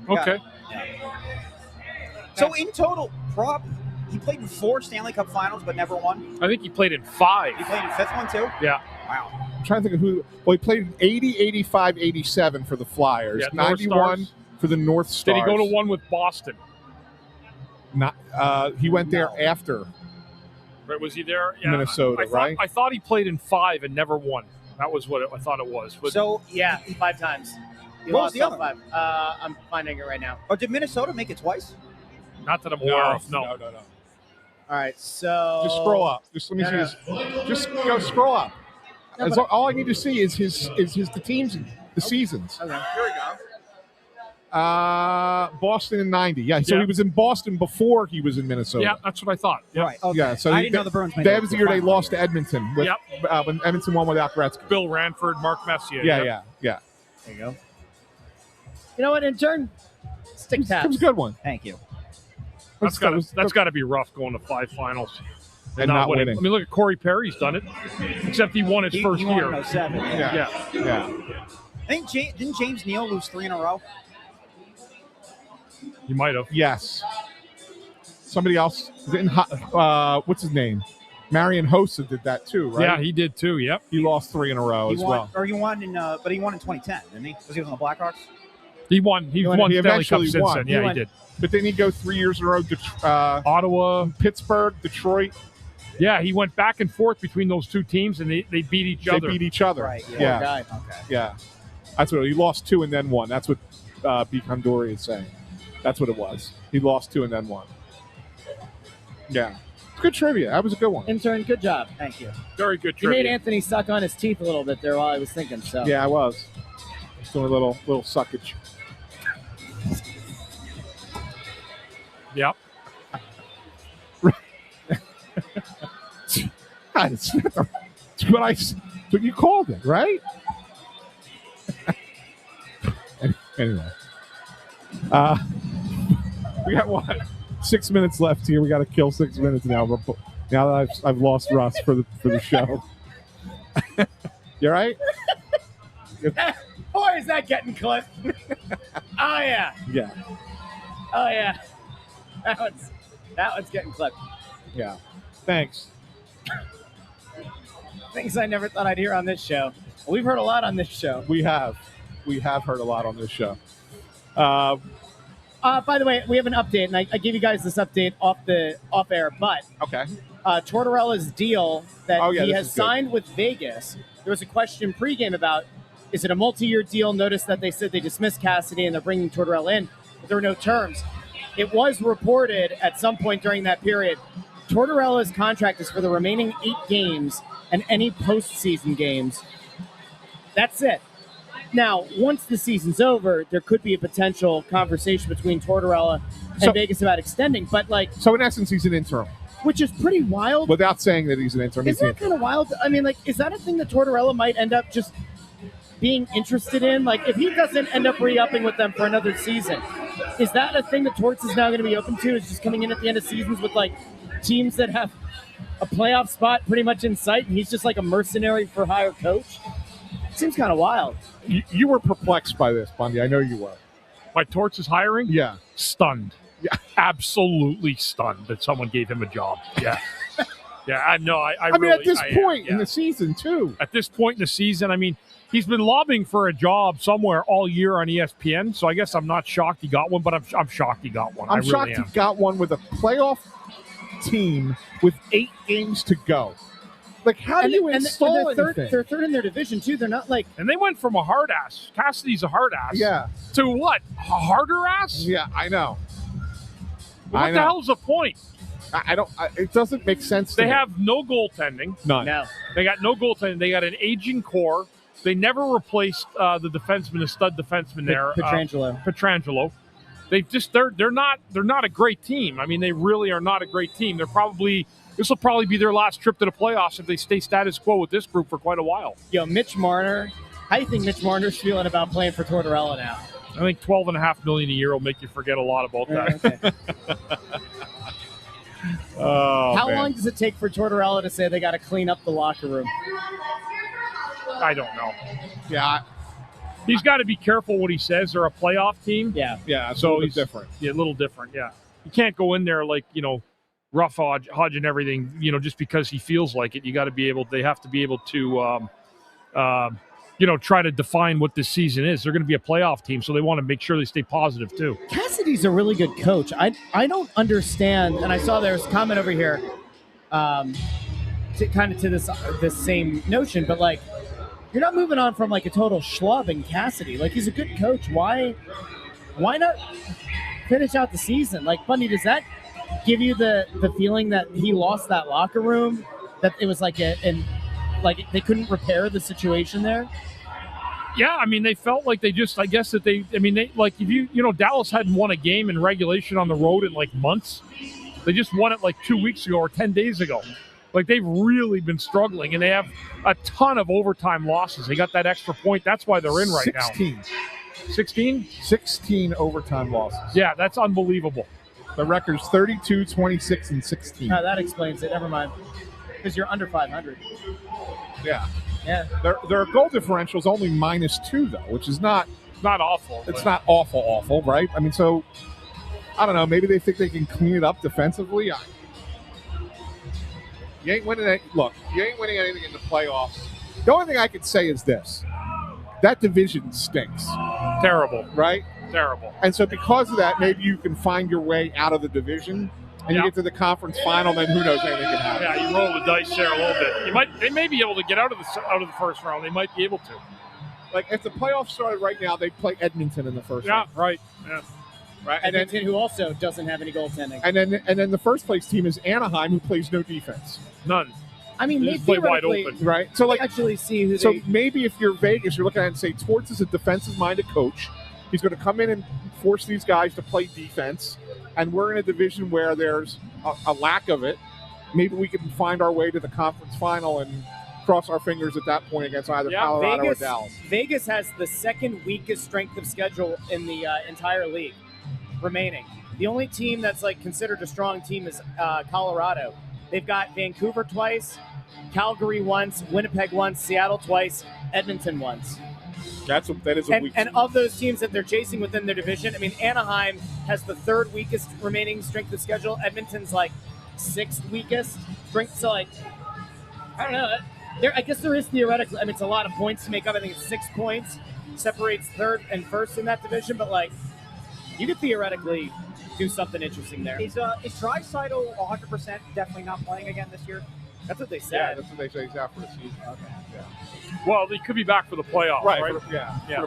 Okay. So in total, Propp, he played in 4 Stanley Cup Finals, but never won. I think he played in 5. He played in 5th one too. Yeah. Wow. I'm trying to think of who. Well, he played in 80, 85, 87 for the Flyers. Yeah, North 91 Stars. for the North Stars. Did he go to one with Boston? Not. He went there No. after. Right? Was he there? Yeah. Minnesota, right? I thought he played in 5 and never won. That was what I thought it was. But So, Yeah, 5 times. He What was lost the all other 5. I'm finding it right now. did Minnesota make it twice? not that I'm aware of. No. No. All right, so Just scroll up. Just let me see his. Just go scroll up. No, As but- all I need to see is the teams, the seasons. Okay. Here we go. Boston in 90. Yeah, so Yeah. he was in Boston before he was in Minnesota. Yeah, that's what I thought. Yeah. Right. Okay. Yeah, so I he- didn't know the Bruins made That it was the to year they final lost to Edmonton with, Yep. when Edmonton won without Gretzky. Bill Ranford, Mark Messier. Yeah. There you go. You know what, intern? Stick It was tabs. a good one. Thank you. That's got to be rough going to 5 finals And not winning. I mean, look at Corey Perry's done it, except he won his first He won year. in 07. Yeah. I think didn't James Neal lose 3 in a row? He might have. Yes. somebody else didn't. What's his name? Marion Hossa did that too, right? Yeah, he did too. Yep. He lost 3 in a row He as won, well. or he won in, but he won in 2010, didn't he? Was he on the Blackhawks? He won. He won He Stanley Cup eventually since won. then. Yeah, he did. But then he go 3 years in a row. Ottawa, Pittsburgh, Detroit. Yeah, he went back and forth between those two teams, and they beat each other. They beat each other. Right. Yeah. Guy. Okay. Yeah. That's what he lost 2 and then 1. That's what B. Condori is saying. That's what it was. He lost 2 and then 1. Yeah. It's good trivia. That was a good one. Intern, good job. Thank you. Very good You made trivia. Anthony suck on his teeth a little bit there while I was thinking. So Yeah, I was. Doing a little suckage. Yep. That's what you called it, right? Anyway. We got 6 minutes left here. We got to kill 6 minutes now. But now that I've lost Russ for the show. You all right? boy, is that getting clipped. Oh yeah. Yeah. Oh yeah. That one's getting clipped. Yeah. Thanks. Things I never thought I'd hear on this show. We've heard a lot on this show. We have heard a lot on this show. By the way, we have an update, and I gave you guys this update off air, but Okay. Tortorella's deal that Oh, yeah, he this has is good. signed with Vegas. There was a question pregame about, is it a multi-year deal? Notice that they said they dismissed Cassidy and they're bringing Tortorella in, but there were no terms. It was reported at some point during that period, Tortorella's contract is for the remaining 8 games and any postseason games. That's it. Now, once the season's over, there could be a potential conversation between Tortorella and Vegas about extending, but So in essence, he's an interim. which is pretty wild. Without saying that he's an interim. Isn't that kind of wild? I mean, is that a thing that Tortorella might end up just being interested in? If he doesn't end up re-upping with them for another season, is that a thing that Torts is now going to be open to? Is just coming in at the end of seasons with teams that have a playoff spot pretty much in sight, and he's just like a mercenary for hire coach? Seems kind of wild. You were perplexed by this, Bundy. I know you were. By Torts is hiring? Yeah. Stunned. Yeah. Absolutely stunned that someone gave him a job. Yeah. Yeah, I know. I mean, really, at this point in yeah. the season, too. At this point in the season, I mean, he's been lobbying for a job somewhere all year on ESPN, so I guess I'm not shocked he got one, but I'm shocked he got one. I'm really shocked am. he got one with a playoff team with 8 games to go. How do you install anything? They're third in their division, too. They're not And they went from a hard ass, Cassidy's a hard ass, Yeah. to what? A harder ass? Yeah, I know. What the hell's the point? I don't. It doesn't make sense. To They me. have no goaltending. none. No. They got no goaltending. They got an aging core. They never replaced the defenseman, the stud defenseman there, Petrangelo. They're not a great team. I mean, they really are not a great team. This will probably be their last trip to the playoffs if they stay status quo with this group for quite a while. Yo, Mitch Marner. How do you think Mitch Marner's feeling about playing for Tortorella now? I think $12.5 million a year will make you forget a lot about that. Okay. How long does it take for Tortorella to say they got to clean up the locker room? I don't know. Yeah. He's got to be careful what he says. They're a playoff team. Yeah. Yeah. It's So a he's little different. Yeah, a little different. Yeah. You can't go in there rough hodge and everything, just because he feels like it. You got to be able. They have to be able to, try to define what this season is. They're going to be a playoff team, so they want to make sure they stay positive too. Cassidy's a really good coach. I don't understand, and I saw there's a comment over here, to this same notion, but you're not moving on from a total schlub in Cassidy. He's a good coach. Why not finish out the season? Bundy, does that give you the feeling that he lost that locker room? That it was they couldn't repair the situation there? Yeah, I mean, they felt like if Dallas hadn't won a game in regulation on the road in months. They just won it 2 weeks ago or 10 days ago. They've really been struggling, and they have a ton of overtime losses. They got that extra point. That's why they're in right 16. now. 16? 16 overtime losses. Yeah, that's unbelievable. The record's 32, 26, and 16. No, that explains it. Never mind. Because you're under 500. Yeah. Yeah. Their goal differential is only -2, though, which is not Not awful. – it's not awful, right? I mean, so I don't know. Maybe they think they can clean it up defensively. You ain't winning. Look, you ain't winning anything in the playoffs. The only thing I could say is this: that division stinks. Terrible. Right? Terrible. And so because of that, maybe you can find your way out of the division and you get to the conference final, then who knows, anything can happen. Yeah, you roll the dice there a little bit. They may be able to get out of the first round. They might be able to. Like if the playoffs started right now, they'd play Edmonton in the first round. Right. Yeah. Right. Edmonton, who also doesn't have any goaltending. And then the first place team is Anaheim, who plays no defense. None. I mean, they they play wide theoretically open. Right. So like actually see who. So maybe if you're Vegas, you're looking at it and say Torts is a defensive-minded coach. He's going to come in and force these guys to play defense, and we're in a division where there's a lack of it. Maybe we can find our way to the conference final and cross our fingers at that point against either Colorado or Dallas. Vegas has the second weakest strength of schedule in the entire league remaining. The only team that's like considered a strong team is Colorado. They've got Vancouver twice, Calgary once, Winnipeg once, Seattle twice, Edmonton once. That is a weak. And of those teams that they're chasing within their division, I mean, Anaheim has the third weakest remaining strength of schedule. Edmonton's like sixth weakest strength. So like, I don't know. I guess there is theoretically. I mean, it's a lot of points to make up. I think it's 6 points separates third and first in that division. But like, you could theoretically do something interesting there. Is Draisaitl 100% definitely not playing again this year? That's what they said. Yeah, that's what they say. He's out for the season. Okay. Yeah. Well, he could be back for the playoffs, right? For the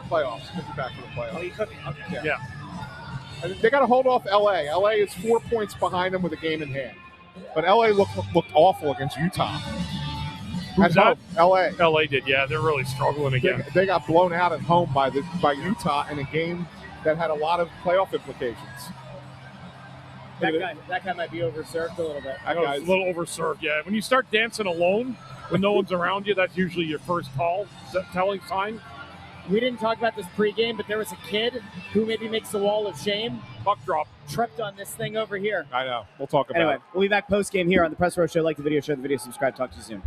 playoffs. Could be back for the playoffs. Oh, he could be. Okay. Yeah. And they got to hold off LA. LA is 4 points behind them with a game in hand. But LA looked awful against Utah. Who's that? LA. LA did, yeah. They're really struggling again. They got blown out at home by Utah in a game that had a lot of playoff implications. That guy might be overserved a little bit. A little overserved, yeah. When you start dancing alone when no one's around you, that's usually your first telling sign. We didn't talk about this pregame, but there was a kid who maybe makes the wall of shame. Puck drop. Tripped on this thing over here. I know. We'll talk about it. Anyway, we'll be back post-game here on the Press Row Show. Like the video, share the video, subscribe. Talk to you soon.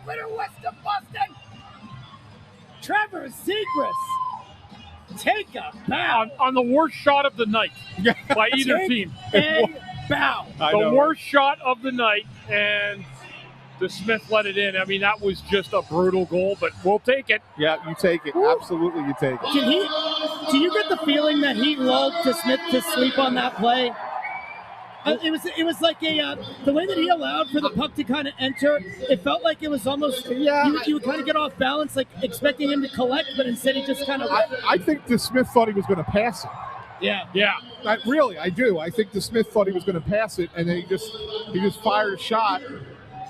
winner west of Boston. Trevor Zegras. Take a bow. On the worst shot of the night by either team. A bow. The worst shot of the night, and the Smith let it in. I mean, that was just a brutal goal, but we'll take it. Yeah, you take it. Absolutely, you take it. Do you get the feeling that he lulled to Smith to sleep on that play? It was like the way that he allowed for the puck to kind of enter. It felt like it was almost you would kind of get off balance, like expecting him to collect, but instead he just kind of. I think the Smith thought he was going to pass it. Yeah. I do. I think the Smith thought he was going to pass it, and then he just fired a shot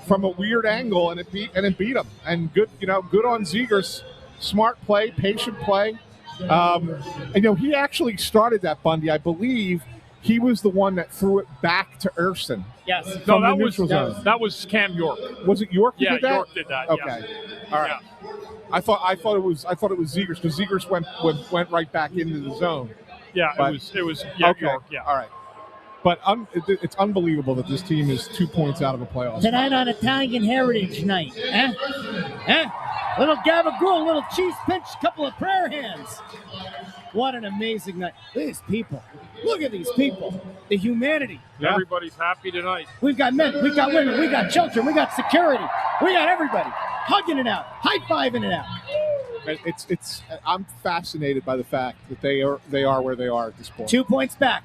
from a weird angle, and it beat him. And good on Zegras. Smart play, patient play. And he actually started that, Bundy. I believe he was the one that threw it back to Erson. Yes. No, that was Cam York. Was it York? Who Yeah, did that? York did that. Okay. Yeah. All right. Yeah. I thought it was Zegras, because Zegras went right back into the zone. Yeah, But- it was Okay. York. Yeah. All right. But it's unbelievable that this team is 2 points out of a playoff. Tonight on Italian Heritage Night. Little gabagool, little cheese pinch, couple of prayer hands. What an amazing night. These people. Look at these people. The humanity. Yeah. Everybody's happy tonight. We've got men, we've got women, we've got children, we got security. We got everybody hugging it out, high-fiving it out. I'm fascinated by the fact that they are where they are at this point. 2 points back.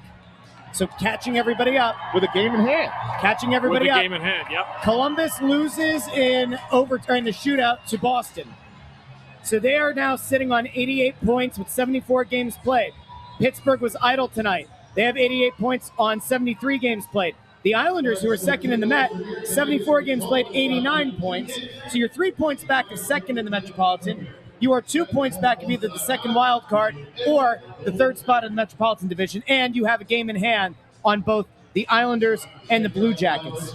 So catching everybody up. With a game in hand. Catching With everybody the up. game in hand, yep. Columbus loses in the shootout to Boston. So they are now sitting on 88 points with 74 games played. Pittsburgh was idle tonight. They have 88 points on 73 games played. The Islanders, who are second in the Met, 74 games played, 89 points. So you're 3 points back of second in the Metropolitan. You are 2 points back of either the second wild card or the third spot in the Metropolitan Division, and you have a game in hand on both the Islanders and the Blue Jackets.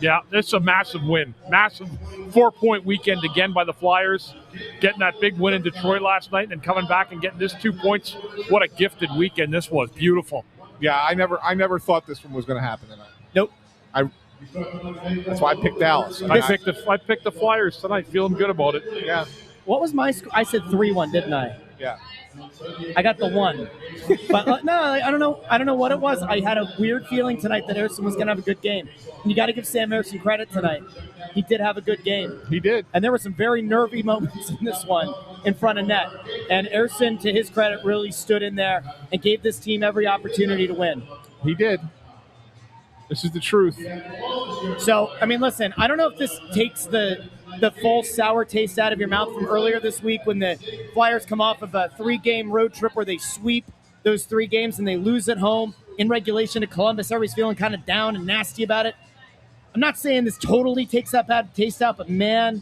Yeah, it's a massive win. Massive 4-point weekend again by the Flyers. Getting that big win in Detroit last night and then coming back and getting this 2 points. What a gifted weekend this was. Beautiful. Yeah, I never thought this one was going to happen tonight. Nope. That's why I picked Dallas. I picked the Flyers tonight, feeling good about it. Yeah. What was my score? I said 3-1, didn't I? Yeah. I got the 1. But no, I don't know what it was. I had a weird feeling tonight that Erson was going to have a good game. And you got to give Sam Erson credit tonight. He did have a good game. He did. And there were some very nervy moments in this one in front of net. And Erson, to his credit, really stood in there and gave this team every opportunity to win. He did. This is the truth. So, I mean, listen, I don't know if this takes the full sour taste out of your mouth from earlier this week when the Flyers come off of a 3-game road trip where they sweep those 3 games and they lose at home in regulation to Columbus. Everybody's feeling kind of down and nasty about it. I'm not saying this totally takes that bad taste out, but man,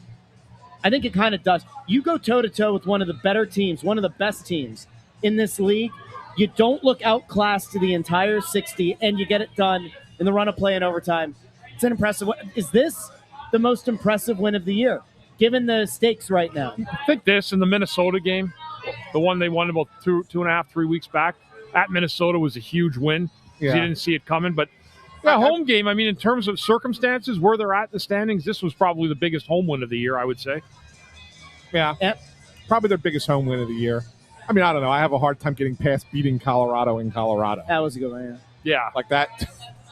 I think it kind of does. You go toe-to-toe with one of the better teams, one of the best teams in this league. You don't look outclassed to the entire 60, and you get it done in the run of play in overtime. It's an impressive win. Is this the most impressive win of the year, given the stakes right now? I think this and the Minnesota game, the one they won about 2.5, 3 weeks back at Minnesota, was a huge win. Yeah. You didn't see it coming, but home game, I mean, in terms of circumstances, where they're at in the standings, this was probably the biggest home win of the year, I would say. Yeah. Yep. Probably their biggest home win of the year. I mean, I don't know. I have a hard time getting past beating Colorado in Colorado. That was a good one, Yeah. Like that.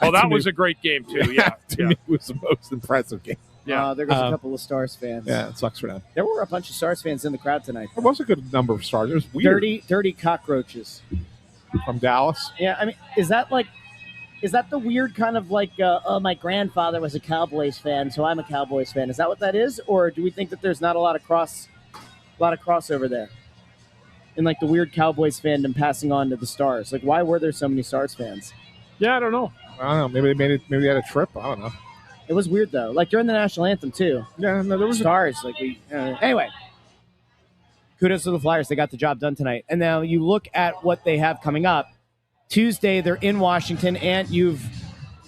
Oh, that to me- was a great game, too. Yeah. To me, it was the most impressive game. Yeah. There goes a couple of Stars fans. Yeah, it sucks for them. There were a bunch of Stars fans in the crowd tonight. There was a good number of stars. It was weird. Dirty cockroaches. From Dallas. Yeah, I mean, is that the weird kind of like, my grandfather was a Cowboys fan, so I'm a Cowboys fan. Is that what that is? Or do we think that there's not a lot of crossover there? In like the weird Cowboys fandom passing on to the Stars. Like, why were there so many Stars fans? Yeah, I don't know. I don't know. Maybe they made it. Maybe they had a trip. I don't know. It was weird though. Like during the national anthem too. Yeah, no, there was Stars. Anyway. Kudos to the Flyers. They got the job done tonight. And now you look at what they have coming up. Tuesday, they're in Washington, and you've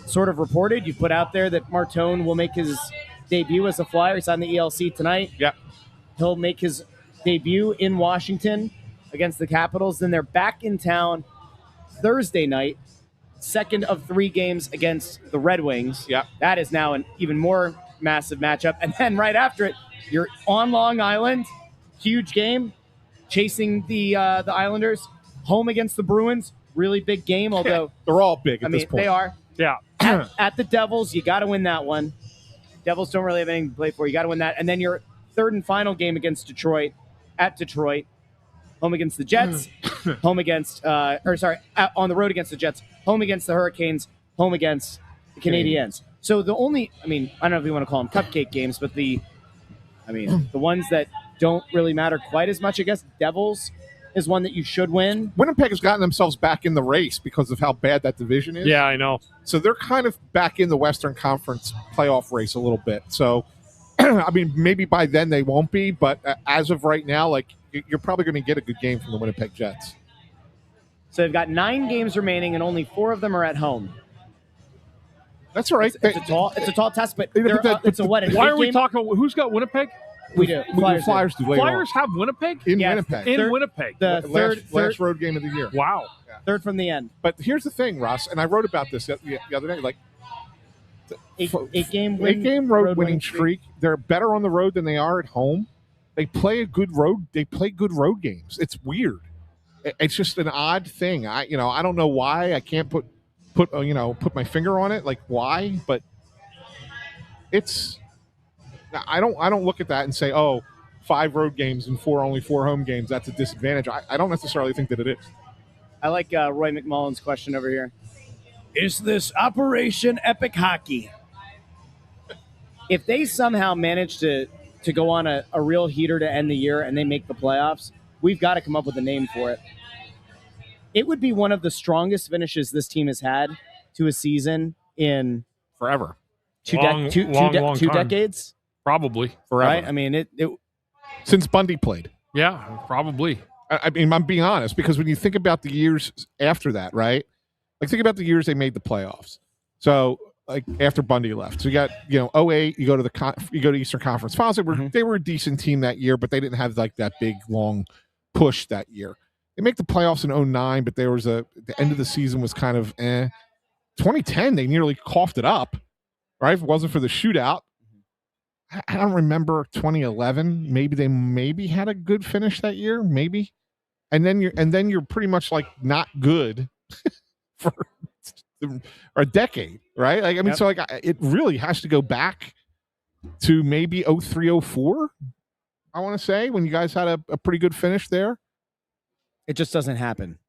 sort of reported, you've put out there that Martone will make his debut as a Flyer. He's on the ELC tonight. Yeah. He'll make his debut in Washington against the Capitals. Then they're back in town Thursday night, second of 3 games against the Red Wings. Yeah. That is now an even more massive matchup. And then right after it, you're on Long Island, huge game, chasing the Islanders, home against the Bruins, really big game, although they're all big at this point. They are. Yeah. At the Devils, you got to win that one. Devils don't really have anything to play for. You got to win that. And then your third and final game against Detroit, at Detroit, home against the Jets, home against, on the road against the Jets, home against the Hurricanes, home against the Canadiens. So the only, I don't know if you want to call them cupcake games, but the ones that don't really matter quite as much, I guess, Devils is one that you should win. Winnipeg has gotten themselves back in the race because of how bad that division is. Yeah, I know. So they're kind of back in the Western Conference playoff race a little bit. So, maybe by then they won't be, but as of right now, like, you're probably going to get a good game from the Winnipeg Jets. So they've got 9 games remaining, and only 4 of them are at home. That's all right. It's a tall test, but it's a what? Why are we talking? Who's got Winnipeg? We do. Flyers do later Flyers on. have Winnipeg? In Winnipeg. In Winnipeg. The last road game of the year. Wow. Yeah. Third from the end. But here's the thing, Russ, and I wrote about this the other day. Like, eight-game road winning streak. They're better on the road than they are at home. They play good road games. It's weird. It's just an odd thing. I don't know why. I can't put my finger on it, like why, but it's. I don't look at that and say, oh, 5 road games and only 4 home games, that's a disadvantage. I don't necessarily think that it is. I like Roy McMullen's question over here. Is this Operation Epic Hockey? If they somehow manage to go on a real heater to end the year and they make the playoffs, we've got to come up with a name for it. It would be one of the strongest finishes this team has had to a season in forever. Two long decades? Probably. Forever. Right? It since Bundy played. Yeah, probably. I'm being honest, because when you think about the years after that, right? Like, think about the years they made the playoffs. So, like, after Bundy left. So you got, 08, you go to Eastern Conference Finals. They were a decent team that year, but they didn't have like that big long push that year. They make the playoffs in 09, but there was the end of the season was kind of 2010, they nearly coughed it up, right? If it wasn't for the shootout. I don't remember 2011. Maybe they had a good finish that year, maybe. And then you're pretty much like not good for a decade, right? Like, Yep. So like it really has to go back to maybe 03, 04, I want to say, when you guys had a pretty good finish there. It just doesn't happen.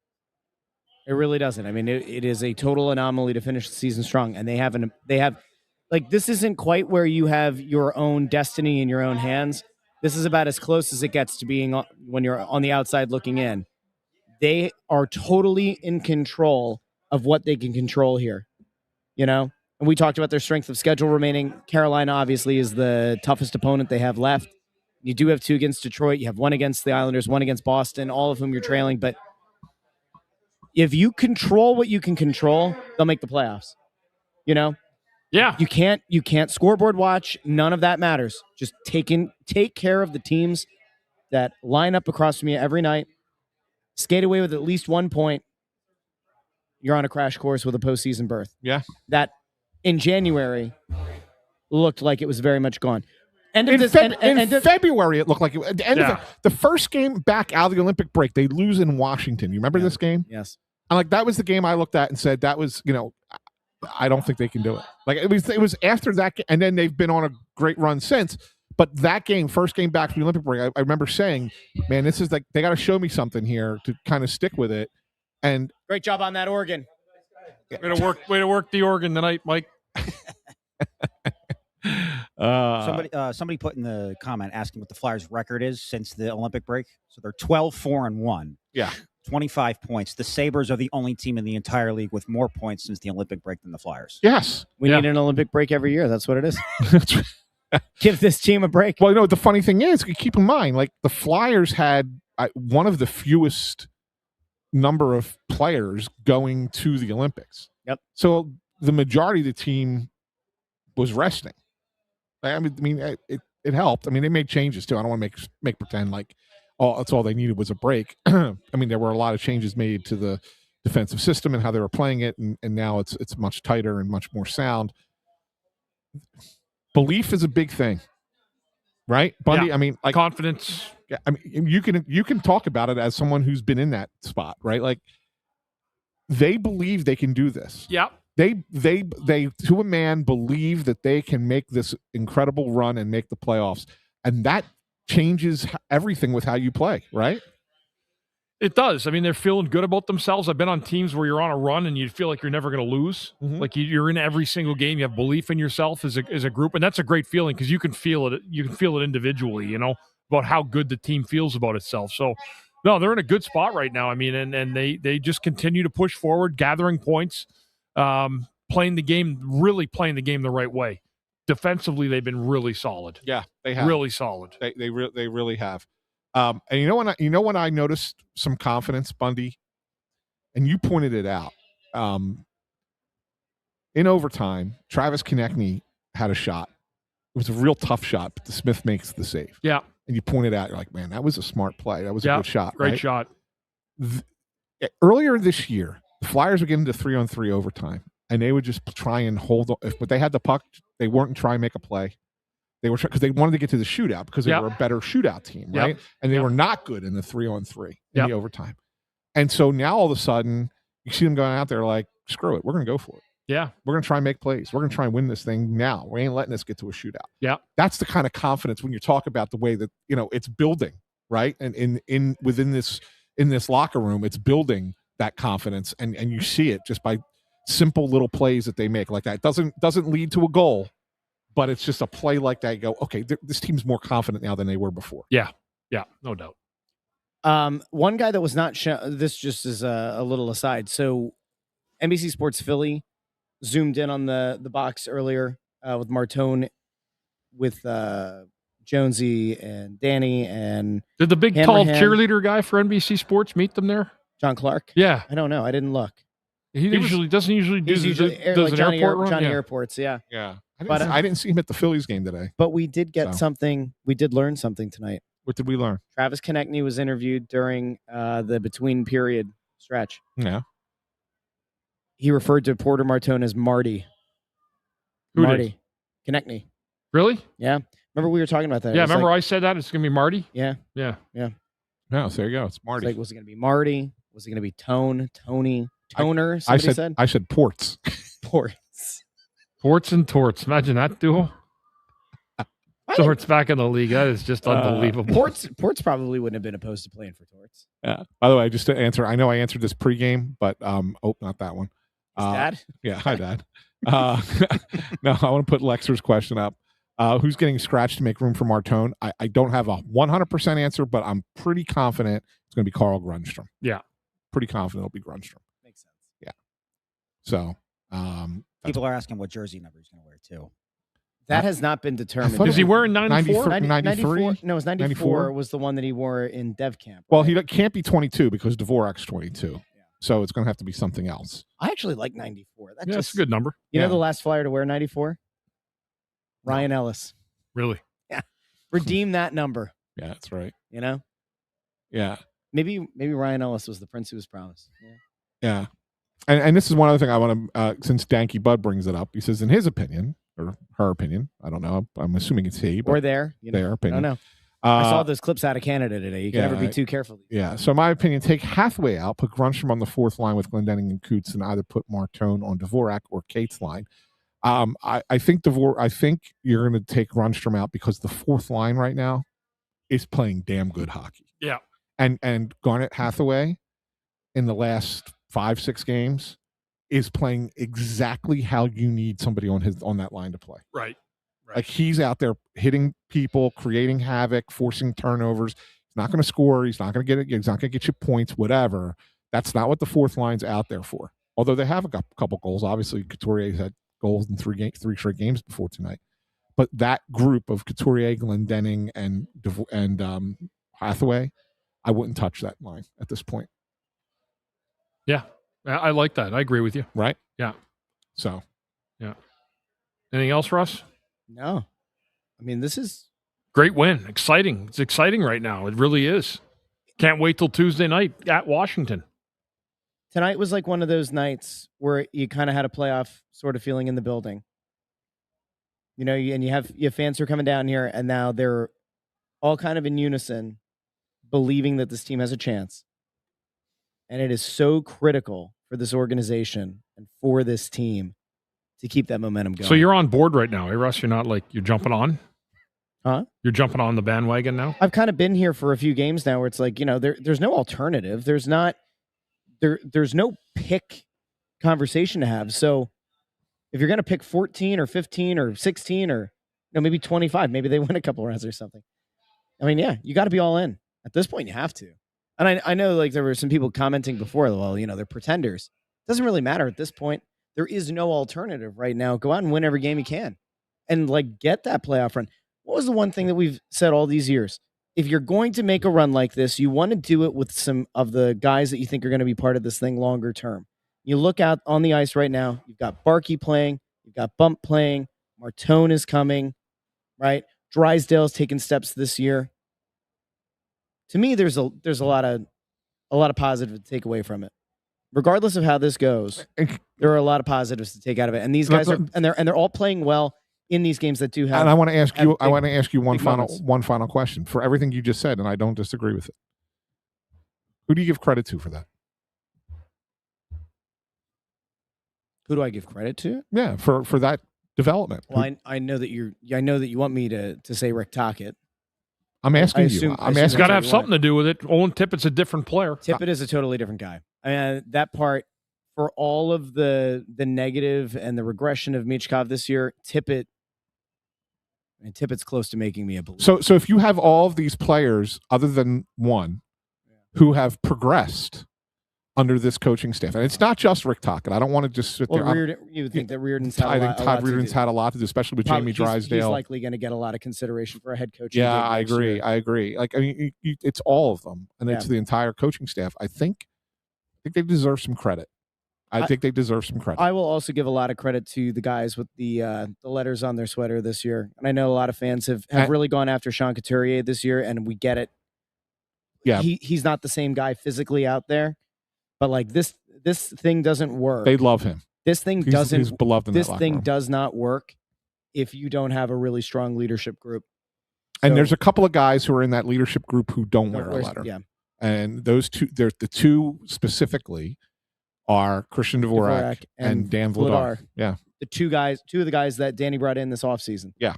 It really doesn't. It is a total anomaly to finish the season strong, and they have like, this isn't quite where you have your own destiny in your own hands. This is about as close as it gets to being when you're on the outside looking in. They are totally in control of what they can control here, And we talked about their strength of schedule remaining. Carolina obviously is the toughest opponent they have left. You do have 2 against Detroit. You have 1 against the Islanders, 1 against Boston, all of whom you're trailing. But if you control what you can control, they'll make the playoffs. Yeah. You can't scoreboard watch. None of that matters. Just take care of the teams that line up across from you every night. Skate away with at least 1 point. You're on a crash course with a postseason berth. Yeah. That in January looked like it was very much gone. In February, it looked like it. At the end of the first game back out of the Olympic break, they lose in Washington. You remember this game? Yes. And like, that was the game I looked at and said, that was, I don't think they can do it. Like, it was after that, and then they've been on a great run since. But that game, first game back from the Olympic break, I remember saying, man, this is like, they got to show me something here to kind of stick with it. And great job on that organ. Way to work the organ tonight, Mike. Somebody put in the comment asking what the Flyers' record is since the Olympic break. So they're 12-4-1. Yeah. 25 points. The Sabres are the only team in the entire league with more points since the Olympic break than the Flyers. Yes. We need an Olympic break every year. That's what it is. Give this team a break. Well, the funny thing is, keep in mind, like, the Flyers had one of the fewest number of players going to the Olympics. Yep. So the majority of the team was resting. It helped. They made changes too. I don't want to make pretend like that's all they needed was a break. There were a lot of changes made to the defensive system and how they were playing it, and now it's much tighter and much more sound. belief is a big thing, right, Bundy? Yeah. I mean, like Confidence. yeah, I mean, you can talk about it as someone who's been in that spot, right? Like they believe they can do this. Yeah. They to a man believe that they can make this incredible run and make the playoffs, and that changes everything with how you play, right? It does. I mean, they're feeling good about themselves. I've been on teams where you're on a run and you feel like you're never going to lose. Mhm. Like you're in every single game. You have belief in yourself as a group, and that's a great feeling because you can feel it. You can feel it individually, about how good the team feels about itself. So, no, they're in a good spot right now. I mean, and they just continue to push forward, gathering points, playing the game the right way. Defensively, they've been really solid. Yeah, they have Really solid. They really have. And you know when I noticed some confidence, Bundy, and you pointed it out. In overtime, Travis Konechny had a shot. It was a real tough shot, but the Smith makes the save. Yeah. And you pointed out, you're like, man, that was a smart play. That was a good shot. Great right? shot. Earlier this year, the Flyers would get into 3-on-3 overtime, and they would just try and hold on. But they had the puck, they weren't trying to make a play. They were because they wanted to get to the shootout because they were a better shootout team, right? And they were not good in the 3-on-3 in the overtime. And so now all of a sudden, you see them going out there like, screw it, we're going to go for it. Yeah. We're going to try and make plays. We're going to try and win this thing now. We ain't letting us get to a shootout. Yeah. That's the kind of confidence when you talk about the way that, it's building, right? And within this locker room, it's building that confidence. And you see it just by simple little plays that they make like that. It doesn't lead to a goal, but it's just a play like that. You go, okay, this team's more confident now than they were before. Yeah. Yeah. No doubt. One guy that was not shown, this just is a little aside. So NBC Sports Philly zoomed in on the box earlier with Martone, with Jonesy and Danny and did the big tall cheerleader guy for NBC Sports meet them there? John Clark? Yeah. I don't know. I didn't look. He doesn't usually do like Johnny airport run? Johnny Airports, yeah. Yeah. I didn't see him at the Phillies game today. But we did get something. We did learn something tonight. What did we learn? Travis Konechny was interviewed during the between period stretch. Yeah. He referred to Porter Martone as Marty. Who Marty. Konechny. Really? Yeah. Remember we were talking about that? Yeah, remember I said that? It's going to be Marty? Yeah. Yeah. Yeah. No, so there you go. It's Marty. Was it going to be Marty? Was it going to be Tony? Toner? I said Ports. Ports. Ports and Torts. Imagine that duo. Torts back in the league. That is just unbelievable. Ports probably wouldn't have been opposed to playing for Torts. Yeah. By the way, just to answer, I know I answered this pregame, but not that one. Dad? Yeah, hi, Dad. No, I want to put Lexer's question up. Who's getting scratched to make room for Martone? I don't have a 100% answer, but I'm pretty confident it's going to be Carl Grundstrom. Yeah. Pretty confident it'll be Grundstrom. Makes sense. Yeah. So, people are asking what jersey number he's going to wear, too. That has not been determined. Is he wearing 94? 93? No, it was 94 was the one that he wore in Dev Camp. Well, he can't be 22 because Dvorak's 22. Yeah. So it's going to have to be something else. I actually like 94. That's a good number. You know the last Flyer to wear 94? Ryan Ellis. Really? Yeah. Redeem that number. Yeah, that's right. Yeah. Maybe Ryan Ellis was the prince who was promised. Yeah. And this is one other thing I want to, since Danky Bud brings it up, he says in his opinion, or her opinion, I don't know, I'm assuming it's he. Or their opinion. I don't know. I saw those clips out of Canada today. You can never be too careful. Yeah. So my opinion, take Hathaway out, put Grundstrom on the fourth line with Glendening and Coots, and either put Martone on Dvorak or Kate's line. I think you're going to take Grundstrom out because the fourth line right now is playing damn good hockey. Yeah. And Garnet Hathaway in the last 5-6 games is playing exactly how you need somebody on that line to play. Right. Like he's out there hitting people, creating havoc, forcing turnovers. He's not going to score. He's not going to get it. He's not going to get you points, whatever. That's not what the fourth line's out there for. Although they have a couple goals. Obviously, Couturier's had goals in three straight games before tonight. But that group of Couturier, Glendening, and Hathaway, I wouldn't touch that line at this point. Yeah. I like that. I agree with you. Right? Yeah. So. Yeah. Anything else, Russ? No. I mean, this is great win. Exciting. It's exciting right now. It really is. Can't wait till Tuesday night at Washington. Tonight was like one of those nights where you kind of had a playoff sort of feeling in the building. You know, and you have fans who are coming down here, and now they're all kind of in unison, believing that this team has a chance. And it is so critical for this organization and for this team to keep that momentum going. So you're on board right now, eh, Russ? You're not like you're jumping on? Huh? You're jumping on the bandwagon now? I've kind of been here for a few games now where it's like, you know, there's no alternative. There's no pick conversation to have. So if you're going to pick 14 or 15 or 16 or maybe 25, maybe they win a couple rounds or something. I mean, yeah, you got to be all in. At this point, you have to. And I know like there were some people commenting before, well, you know, they're pretenders. Doesn't really matter at this point. There is no alternative right now. Go out and win every game you can and like get that playoff run. What was the one thing that we've said all these years? If you're going to make a run like this, you want to do it with some of the guys that you think are going to be part of this thing longer term. You look out on the ice right now, you've got Barkey playing, you've got Bump playing, Martone is coming, right? Drysdale's taking steps this year. To me, there's a lot of positive to take away from it. Regardless of how this goes, there are a lot of positives to take out of it. And these guys they're all playing well in these games that do have. And I want to ask you one final question for everything you just said, and I don't disagree with it. Who do you give credit to for that? Who do I give credit to? Yeah, for that development. Well, I know that you want me to say Rick Tocchet. I'm asking you. It's got to have something to do with it. Owen Tippett's a different player. Tippett is a totally different guy. I mean, that part, for all of the negative and the regression of Michkov this year, Tippett's close to making me a believer. So if you have all of these players, other than one, who have progressed under this coaching staff, and it's not just Rick Tocchet. I don't want to just sit there. You would think that Reardon's I think Todd Reardon's had a lot to do, especially with Jamie Drysdale. He's likely going to get a lot of consideration for a head coach. Yeah, I agree. Like, I mean, it's all of them, and it's the entire coaching staff. I think they deserve some credit. I think they deserve some credit. I will also give a lot of credit to the guys with the letters on their sweater this year. And I know a lot of fans have really gone after Sean Couturier this year, and we get it. Yeah, he's not the same guy physically out there. But like this thing doesn't work. They love him. This thing He's beloved in this that thing room. does not work if you don't have a really strong leadership group. And there's a couple of guys who are in that leadership group who don't wear a letter. Yeah. And those two, the two specifically are Christian Dvorak and Dan Vladar. Yeah. Two of the guys that Danny brought in this offseason. Yeah.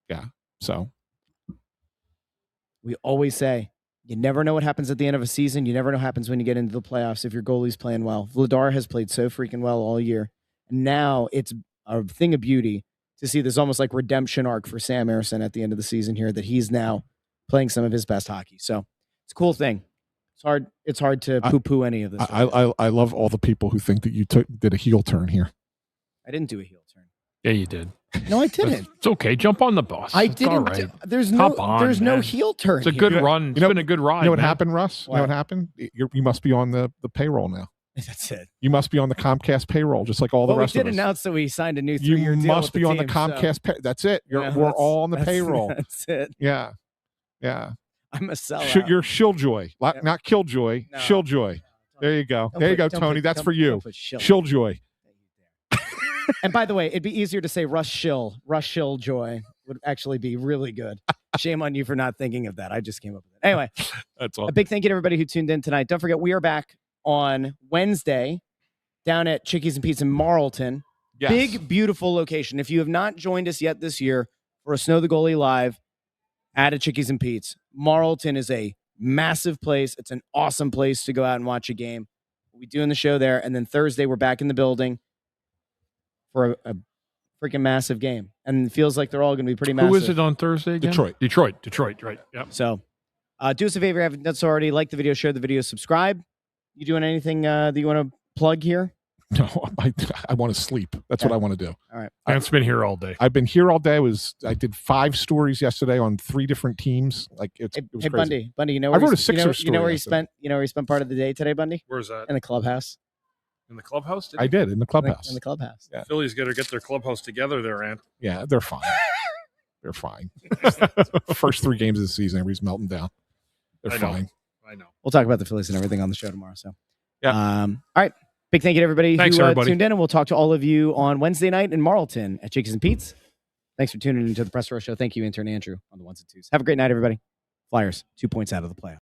Yeah. So we always say, you never know what happens at the end of a season. You never know what happens when you get into the playoffs if your goalie's playing well. Vladar has played so freaking well all year. And now it's a thing of beauty to see this almost like redemption arc for Sam Ersson at the end of the season here, that he's now playing some of his best hockey. So it's a cool thing. It's hard to poo-poo any of this. I love all the people who think that you did a heel turn here. I didn't do a heel turn. Yeah, you did. No, I didn't. It's okay. Jump on the bus. I didn't. All right. There's no heel turn. It's a good run. It's been a good ride. You know what happened, Russ? You know what happened? You must be on the payroll now. That's it. You must be on the Comcast payroll, just like all the rest of us. We did announce that we signed a new 3-year deal. You must be on the Comcast. That's it. We're all on the payroll. That's it. Yeah. Yeah. I'm a sellout. You're Shilljoy, not Killjoy. No. Shilljoy. There you go. There you go, Tony. That's for you. Shilljoy. And by the way, it'd be easier to say Russ Shilljoy would actually be really good. Shame on you for not thinking of that. I just came up with it. Anyway, that's all. A big thank you to everybody who tuned in tonight. Don't forget, we are back on Wednesday down at Chickies and Pete's in Marlton. Yes. Big, beautiful location. If you have not joined us yet this year for a Snow the Goalie Live at a Chickies and Pete's, Marlton is a massive place. It's an awesome place to go out and watch a game. We'll be doing the show there. And then Thursday, we're back in the building for a freaking massive game. And it feels like they're all going to be pretty massive. Who is it on Thursday again? Detroit, right. Yep. So do us a favor if you haven't done so already. Like the video, share the video, subscribe. You doing anything that you want to plug here? No, I want to sleep. That's what I want to do. All right. I've been here all day. I've been here all day. I did 5 stories yesterday on 3 different teams. Like it was crazy. Bundy, you know where I wrote a Sixers story. You know where he spent part of the day today, Bundy? Where's that? In the clubhouse. In the clubhouse? I did, in the clubhouse. In the clubhouse. Yeah. Philly's got to get their clubhouse together there, Ant. Yeah, they're fine. They're fine. First 3 games of the season, everybody's melting down. They're fine. I know. We'll talk about the Phillies and everything on the show tomorrow. So, yeah. All right. Big thank you to everybody Thanks, who everybody. tuned in, and we'll talk to all of you on Wednesday night in Marlton at Chickies and Pete's. Thanks for tuning into the Press Row Show. Thank you, intern Andrew, on the ones and twos. Have a great night, everybody. Flyers, 2 points out of the playoffs.